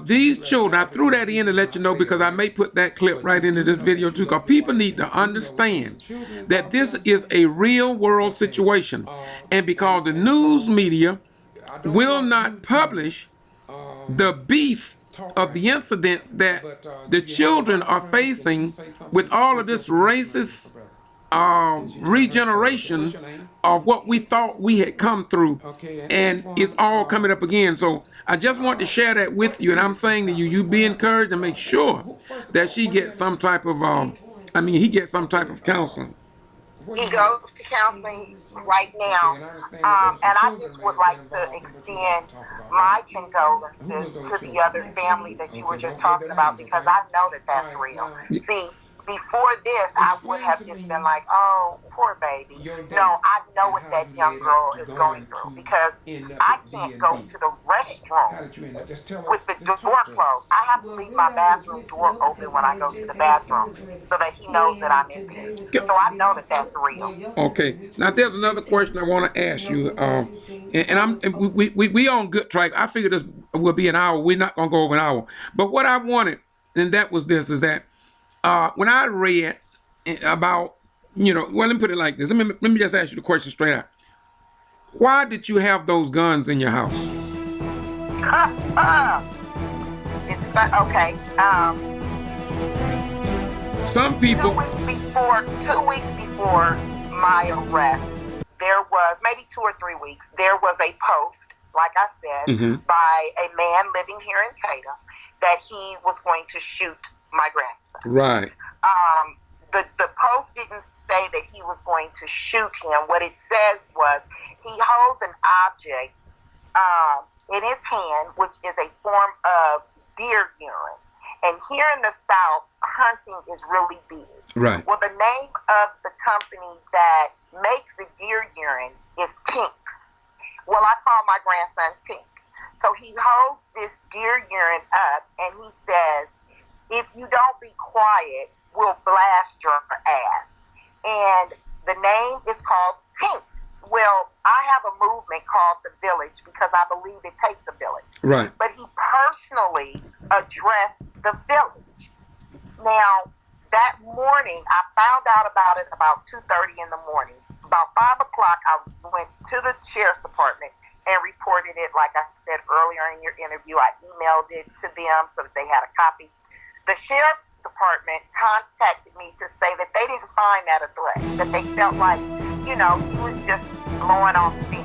these children, I threw that in to let you know, because I may put that clip right into this video too, because people need to understand that this is a real world situation. And because the news media will not publish the beef of the incidents that the children are facing with all of this racist regeneration of what we thought we had come through, and it's all coming up again. So I just want to share that with you, and I'm saying to you, you be encouraged and make sure that she gets some type of he gets some type of counseling. He goes to counseling right now, and I just would like to extend my condolences to the other family that you were just talking about, because I know that that's real. See, before this, I would have just been like, "Oh, poor baby." No, I know what that young girl is going through, because I can't go to the restroom with the door closed. I have to leave my bathroom door open when I go to the bathroom so that he knows that I'm in there. So I know that that's real. Okay. Now, there's another question I want to ask you, we on good track. I figured this will be an hour. We're not gonna go over an hour. But what I wanted, and that was this, is that when I read about, well, let me put it like this. Let me just ask you the question straight out. Why did you have those guns in your house? Okay. Some people. 2 weeks before my arrest, there was, maybe 2 or 3 weeks, there was a post, like I said, by a man living here in Tatum, that he was going to shoot my grandson. Right. The post didn't say that he was going to shoot him. What it says was he holds an object in his hand, which is a form of deer urine. And here in the South, hunting is really big. Right. Well, the name of the company that makes the deer urine is Tink. Well, I call my grandson Tink. So he holds this deer urine up and he says, if you don't be quiet, we'll blast your ass. And the name is called Tink. Well, I have a movement called The Village because I believe it takes a village. Right. But he personally addressed the village. Now, that morning, I found out about it about 2:30 in the morning. About 5 o'clock, I went to the sheriff's department and reported it. Like I said earlier in your interview, I emailed it to them so that they had a copy. The sheriff's department contacted me to say that they didn't find that a threat, that they felt like, he was just blowing off steam,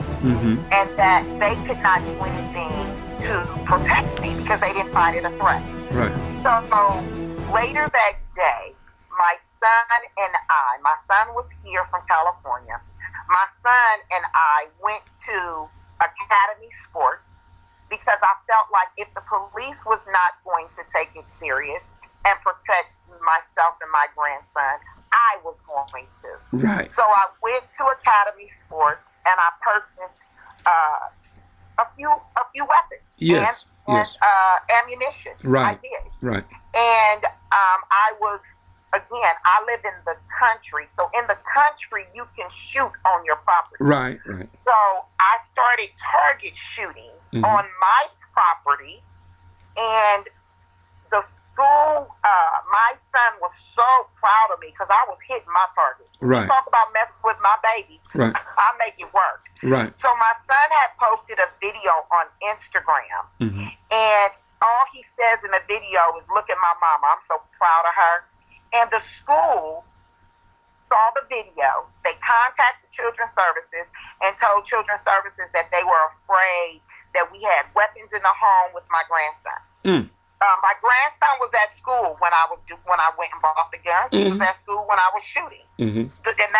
and that they could not do anything to protect me because they didn't find it a threat. Right. So later that day, my son was here from California. My son and I went to Academy Sports because I felt like if the police was not going to take it serious and protect myself and my grandson, I was going to. Right. So I went to Academy Sports and I purchased a few weapons. Yes. And ammunition. Right. I did. Right. And I live in the country. So in the country, you can shoot on your property. Right. Right. So I started target shooting on my property, and the school, my son was so proud of me because I was hitting my target. Right. You talk about messing with my baby. Right. I make it work. Right. So my son had posted a video on Instagram, and all he says in the video is, "Look at my mama. I'm so proud of her." And the school saw the video. They contacted Children's Services and told Children's Services that they were afraid that we had weapons in the home with my grandson. My grandson was at school when I went and bought the guns. He was at school when I was shooting. And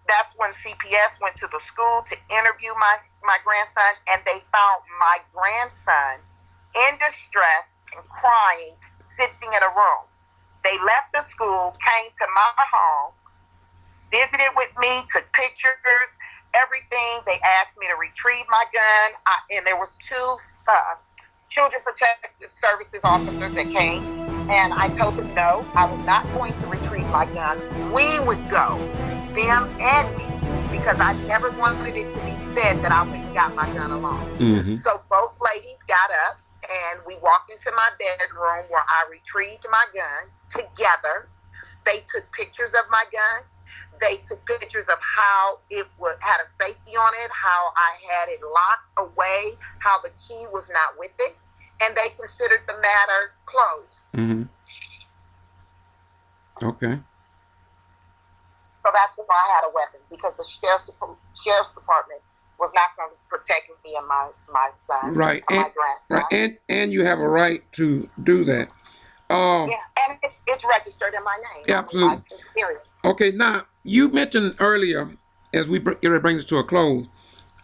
that's when CPS went to the school to interview my grandson, and they found my grandson in distress and crying, sitting in a room. They left the school, came to my home, visited with me, took pictures, everything. They asked me to retrieve my gun, and there was two Children Protective Services officers that came, and I told them no, I was not going to retrieve my gun. We would go, them and me, because I never wanted it to be said that I went and got my gun alone. So both ladies got up, and we walked into my bedroom where I retrieved my gun together. They took pictures of my gun. They took pictures of how it had a safety on it, how I had it locked away, how the key was not with it, and they considered the matter closed. Okay. So that's why I had a weapon, because the sheriff's department was not going to protect me and my son, right, my grandson. Right, and you have a right to do that. Yeah, and it's registered in my name. Yeah, absolutely. Okay, now you mentioned earlier, as we bring this to a close,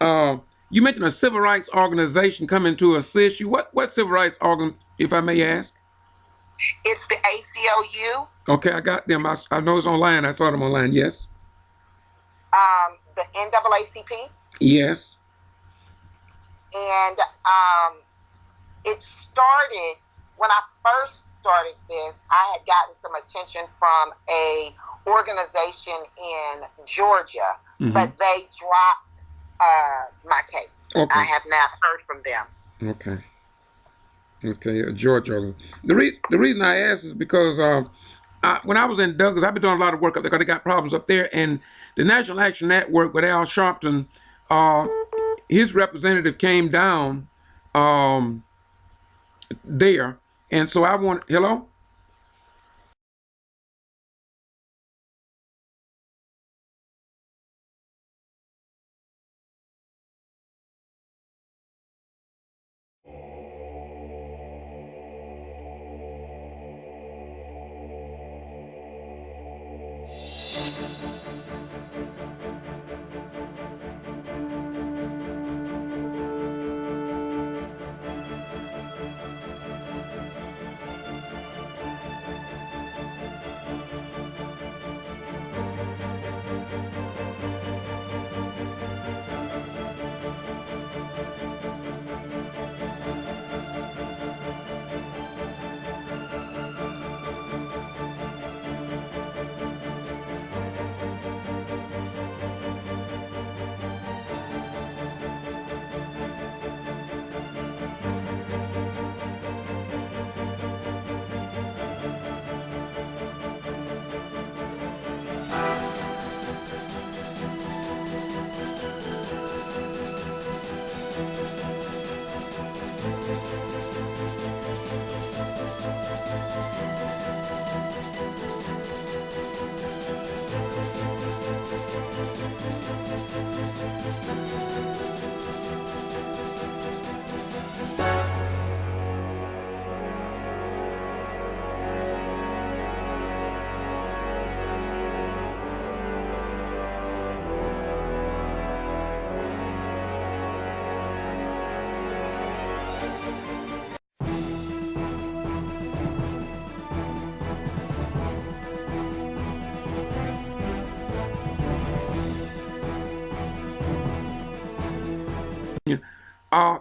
you mentioned a civil rights organization coming to assist you. What civil rights organ, if I may ask? It's the ACLU. Okay, I got them. I know it's online. I saw them online. Yes. The NAACP. Yes. And it started when I first started this. I had gotten some attention from a organization in Georgia, but they dropped my case. Okay. I have not heard from them. Okay. Okay, Georgia. The reason I asked is because when I was in Douglas, I've been doing a lot of work up there because they got problems up there, and the National Action Network with Al Sharpton, his representative came down there, and so I want hello.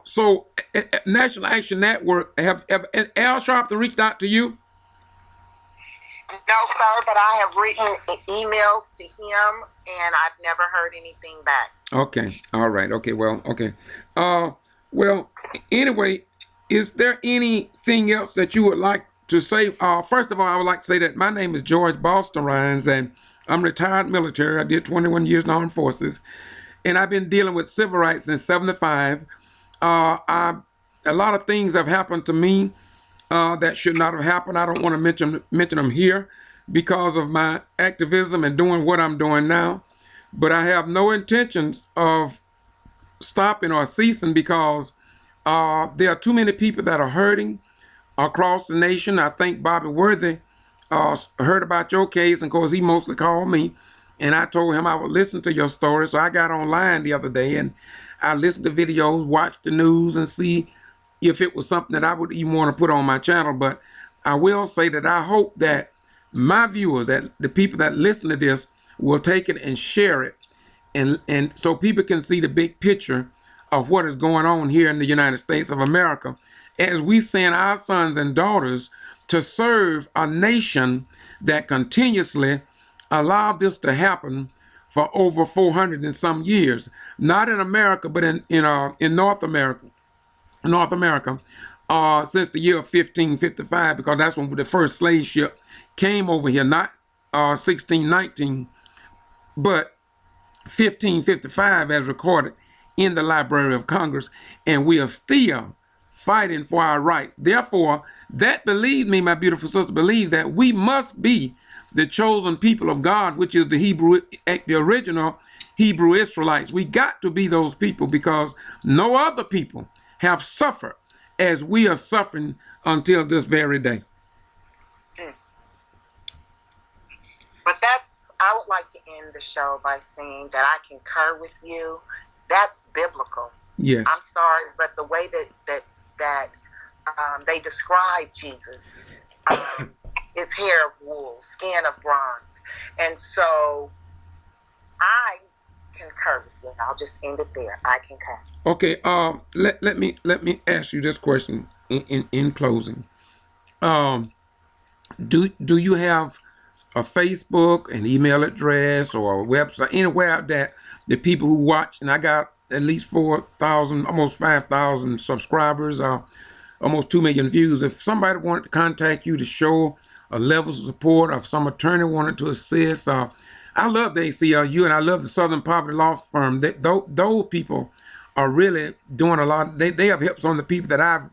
So National Action Network have Al Sharpton reached out to you? No, sir, but I have written emails to him, and I've never heard anything back. Okay. All right. Okay. Well. Okay. Well. Anyway, is there anything else that you would like to say? First of all, I would like to say that my name is George Boston Rhines, and I'm retired military. I did 21 years in the armed forces, and I've been dealing with civil rights since '75. A lot of things have happened to me that should not have happened. I don't want to mention them here because of my activism and doing what I'm doing now. But I have no intentions of stopping or ceasing because there are too many people that are hurting across the nation. I think Bobby Worthy heard about your case, and of course he mostly called me, and I told him I would listen to your story. So I got online the other day and I listened to videos, watched the news, and see if it was something that I would even want to put on my channel. But I will say that I hope that my viewers, that the people that listen to this, will take it and share it, and so people can see the big picture of what is going on here in the United States of America as we send our sons and daughters to serve a nation that continuously allowed this to happen for over 400 and some years, not in America, but in North America. Since the year of 1555, because that's when the first slave ship came over here, not 1619, but 1555 as recorded in the Library of Congress, and we are still fighting for our rights. Therefore, that, believe me, my beautiful sister, believe that we must be the chosen people of God, which is the original Hebrew Israelites. We got to be those people because no other people have suffered as we are suffering until this very day. But I would like to end the show by saying that I concur with you. That's biblical. Yes. I'm sorry, but the way that they describe Jesus, his hair of wool, skin of bronze, and so I concur with you. I'll just end it there. I concur. Okay. Let me ask you this question in closing. Do you have a Facebook, an email address, or a website anywhere that the people who watch, and I got at least 4,000, almost 5,000 subscribers, almost 2 million views. If somebody wanted to contact you to show a levels of support, or if some attorney wanted to assist, I love the ACLU and I love the Southern Poverty Law Firm. Those people are really doing a lot. They have helped some of the people that I've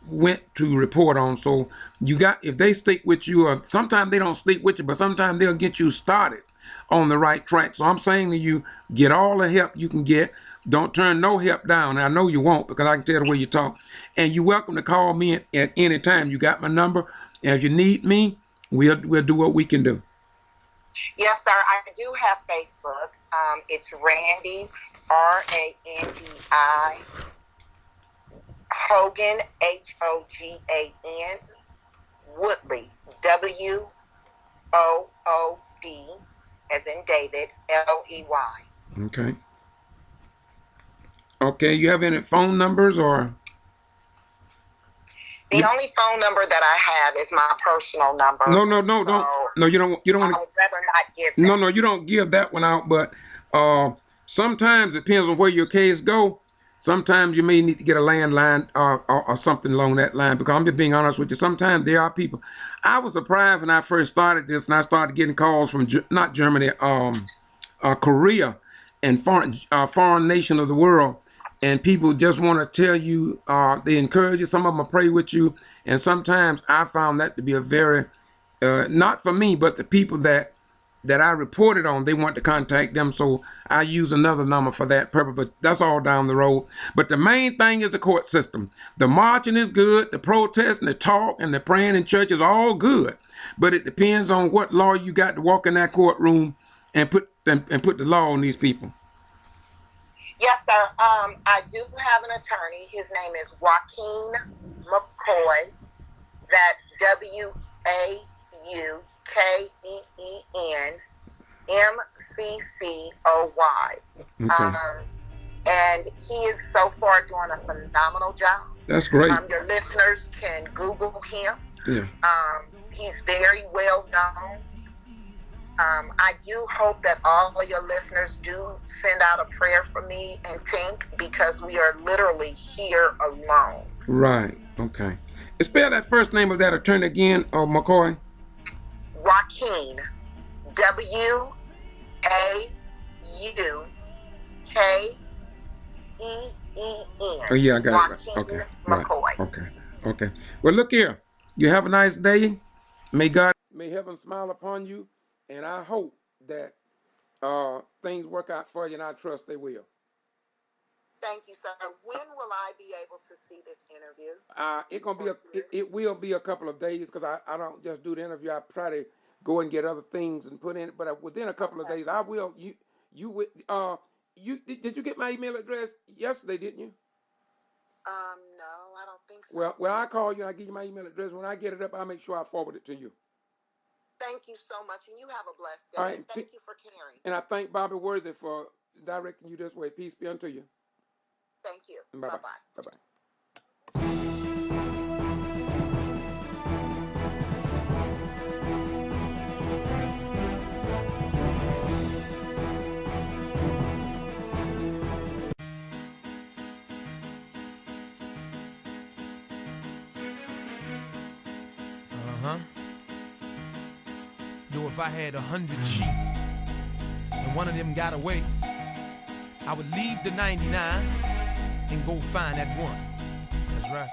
went to report on. So if they stick with you, or sometimes they don't stick with you, but sometimes they'll get you started on the right track. So I'm saying to you, get all the help you can get. Don't turn no help down. I know you won't, because I can tell the way you talk. And you're welcome to call me at any time. You got my number. And if you need me, we'll do what we can do. Yes, sir. I do have Facebook. It's Randi, Randi, Hogan, Hogan, Woodley, Wood, as in David, Ley. Okay. Okay. You have any phone numbers or? The only phone number that I have is my personal number. No, don't. No, you don't. You don't want to. I would rather not give that. No, you don't give that one out. But sometimes it depends on where your case go. Sometimes you may need to get a landline or something along that line, because I'm just being honest with you. Sometimes there are people. I was surprised when I first started this, and I started getting calls from not Germany, Korea, and foreign nation of the world. And people just want to tell you, they encourage you. Some of them will pray with you. And sometimes I found that to be a very, not for me, but the people that I reported on, they want to contact them. So I use another number for that purpose. But that's all down the road. But the main thing is the court system. The marching is good. The protest and the talk and the praying in church is all good. But it depends on what law you got to walk in that courtroom and put the law on these people. Yes, sir. I do have an attorney. His name is Joaquin McCoy. That's WAUKEEN MCCOY. Okay. and he is so far doing a phenomenal job. That's great. Your listeners can Google him. Yeah. He's very well known. I do hope that all of your listeners do send out a prayer for me and Tink, because we are literally here alone. Right. Okay. Spell that first name of that attorney again, McCoy. Joaquin. WAUKEN. Oh yeah, I got it. Right. Okay. McCoy. Right. Okay. Okay. Well, look here. You have a nice day. May heaven smile upon you, and I hope that things work out for you, and I trust they will. Thank you, sir. When will I be able to see this interview? It will be a couple of days, because I don't just do the interview. I try to go and get other things and put in it, but within a couple of days I will. Did you get my email address yesterday? Didn't you? No, I don't think so. Well, I call you and I give you my email address. When I get it up, I'll make sure I forward it to you. Thank you so much, and you have a blessed day. All right. Thank you for caring. And I thank Bobby Worthy for directing you this way. Peace be unto you. Thank you. Bye-bye. Bye-bye. Bye-bye. Yo, if I had 100 sheep and one of them got away, I would leave the 99 and go find that one. That's right.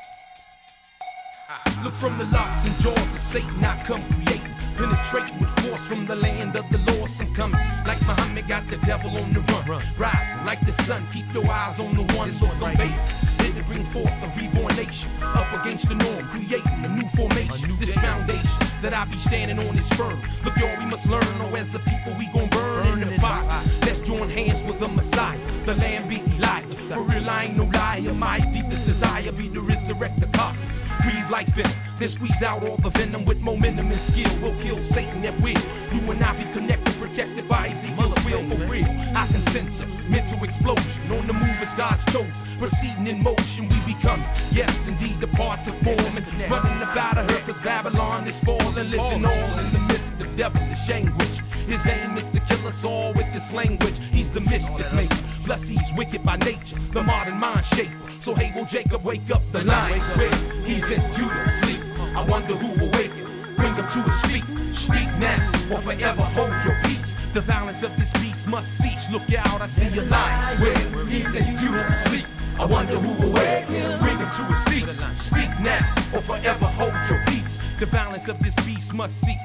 Look from the locks and jaws of Satan, I come creating, penetrating with force from the land of the lost. I'm coming like Muhammad got the devil on the run. Rising like the sun, keep your eyes on the one. Look on base, here to bring forth a reborn nation, up against the norm, creating a new formation. This foundation that I be standing on is firm. Look, y'all, we must learn, or as a people we gon' burn in the fire. Let's join hands with the Messiah, the Lamb be Elijah. For real, I ain't no liar. My deepest desire be to resurrect the carcass, breathe like venom, then squeeze out all the venom with momentum and skill. We'll kill Satan at will. You and I be connected, protected by Ezekiel's will. For real, I can sense a mental explosion on the move as God's chosen. Proceeding in motion, we become, yes, indeed, the parts of forming. Running about of her, cause Babylon is falling, living all in the midst of devilish anguish. His aim is to kill us all with this language. He's the mischief maker, plus he's wicked by nature, the modern mind shaper. So hey, will Jacob wake up the lion? Where he's in Judah asleep, I wonder who will wake him, bring him to his feet. Speak now, or forever hold your peace. The violence of this beast must cease. Look out, I see a lion. Where he's in Judah asleep, I wonder who will wake him, bring him to his feet. Speak now, or forever hold your peace. The violence of this beast must cease.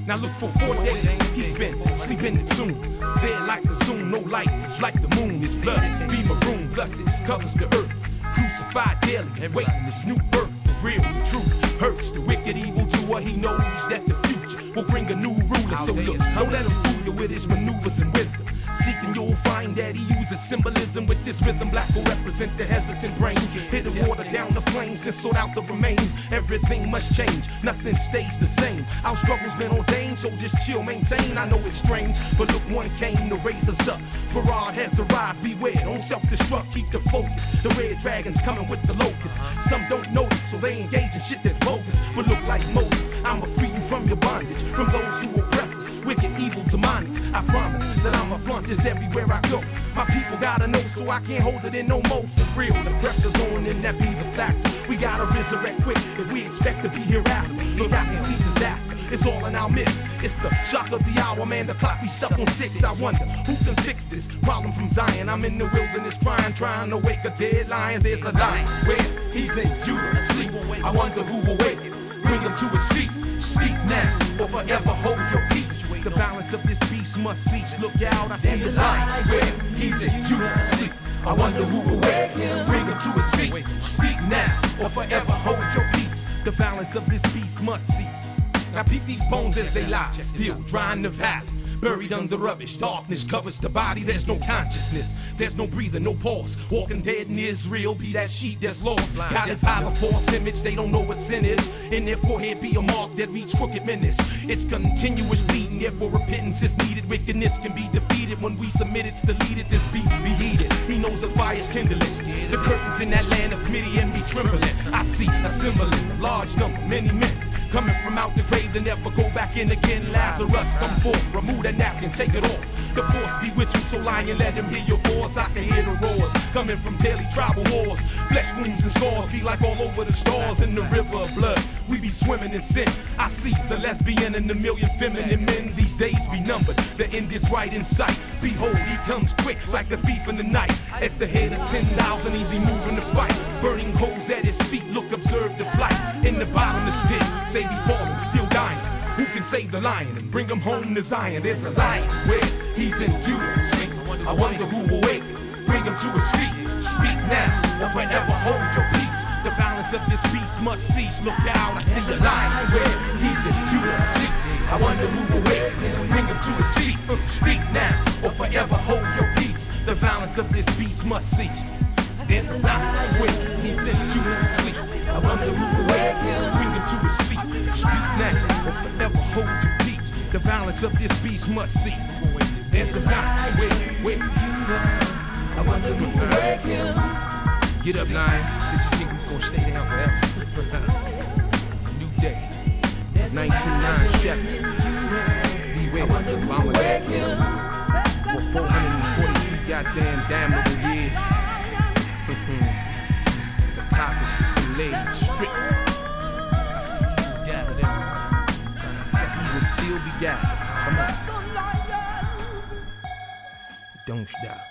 Now look, for 4 days, he's been sleeping in the tomb. Fed like the zoom, no light, it's like the moon. His blood be maroon, plus it covers the earth. Crucified daily, and waiting this new birth. For real, the truth hurts the wicked evil doer. He knows that the future will bring a new ruler. So look, don't let him fool you with his maneuvers and wisdom. Seeking, you'll find that he uses symbolism with this rhythm. Black will represent the hesitant brains. Hit the water down the flames and sort out the remains. Everything must change, nothing stays the same. Our struggle's been ordained, so just chill, maintain. I know it's strange, but look, one came to raise us up. Farad has arrived, beware, don't self-destruct, keep the focus. The red dragon's coming with the locusts. Some don't notice, so they engage in shit that's bogus. But look like Moses, I'ma free you from your bondage, from those who oppress us, wicked, evil, demonics. I promise that I'ma flaunt this everywhere I go. My people gotta know, so I can't hold it in no more. For real, the pressure's on and that be the fact. We gotta resurrect quick if we expect to be hereafter. Look, I can see disaster, it's all in our midst. It's the shock of the hour, man, the clock be stuck on 6. I wonder, who can fix this problem from Zion? I'm in the wilderness trying to wake a dead lion. There's a lion where he's in Judah asleep. I wonder who will wake him, bring him to his feet. Speak now, or forever hold your peace. The violence of this beast must cease. Look out, I see a lion where he's in Judah asleep. I wonder who will wake him, bring him to his feet. Speak now, or forever hold your peace. The violence of this beast must cease. Now peep these bones as they lie, still dry in the valley. Buried under rubbish, darkness covers the body, there's no consciousness. there's no breathing, no pause. Walking dead in Israel, be that sheep that's lost. Guided by the false image, they don't know what sin is. In their forehead be a mark that reach crooked menace. It's continuous bleeding, therefore repentance is needed. Wickedness can be defeated when we submit it's deleted. This beast be heated. He knows the fire's kindling. The curtains in that land of Midian be trembling. I see assembling a large number, many men coming from out the grave to never go back in again. Lazarus, come forth, remove that napkin, take it off. The force be with you, so lion, let him hear your voice. I can hear the roars coming from daily tribal wars. Flesh wounds and scars be like all over the stars in the river of blood. We be swimming in sin. I see the lesbian and the million feminine men. These days be numbered, the end is right in sight. Behold, he comes quick like a thief in the night. At the head of 10,000, he be moving to fight. Burning coals at his feet, look, observe the flight. In the bottomless pit, they be falling, still dying. Who can save the lion and bring him home to Zion? There's a lion where he's in Judah sleep. I wonder who will wake, bring him to his feet. Speak now or forever hold your peace. The violence of this beast must cease. Look out, I see a lion where he's in Judah sleep. I wonder who will wake, bring him to his feet. Speak now or forever hold your peace. The violence of this beast must cease. There's a lion where he's in Judah sleep. I wonder who will wake, bring him to his feet. Speak now or forever hold your peace. The violence of this beast must cease. There's a lion where I wonder who will wake him. Get up, lion. Did you think he's gonna stay down forever? New day. 1909 Chevy. Beware, Obama wake him. For 443 goddamn damnable years. The topic is laid strict. I see eagles gathered everywhere. The eagles still be gathered. Come on. Don't stop.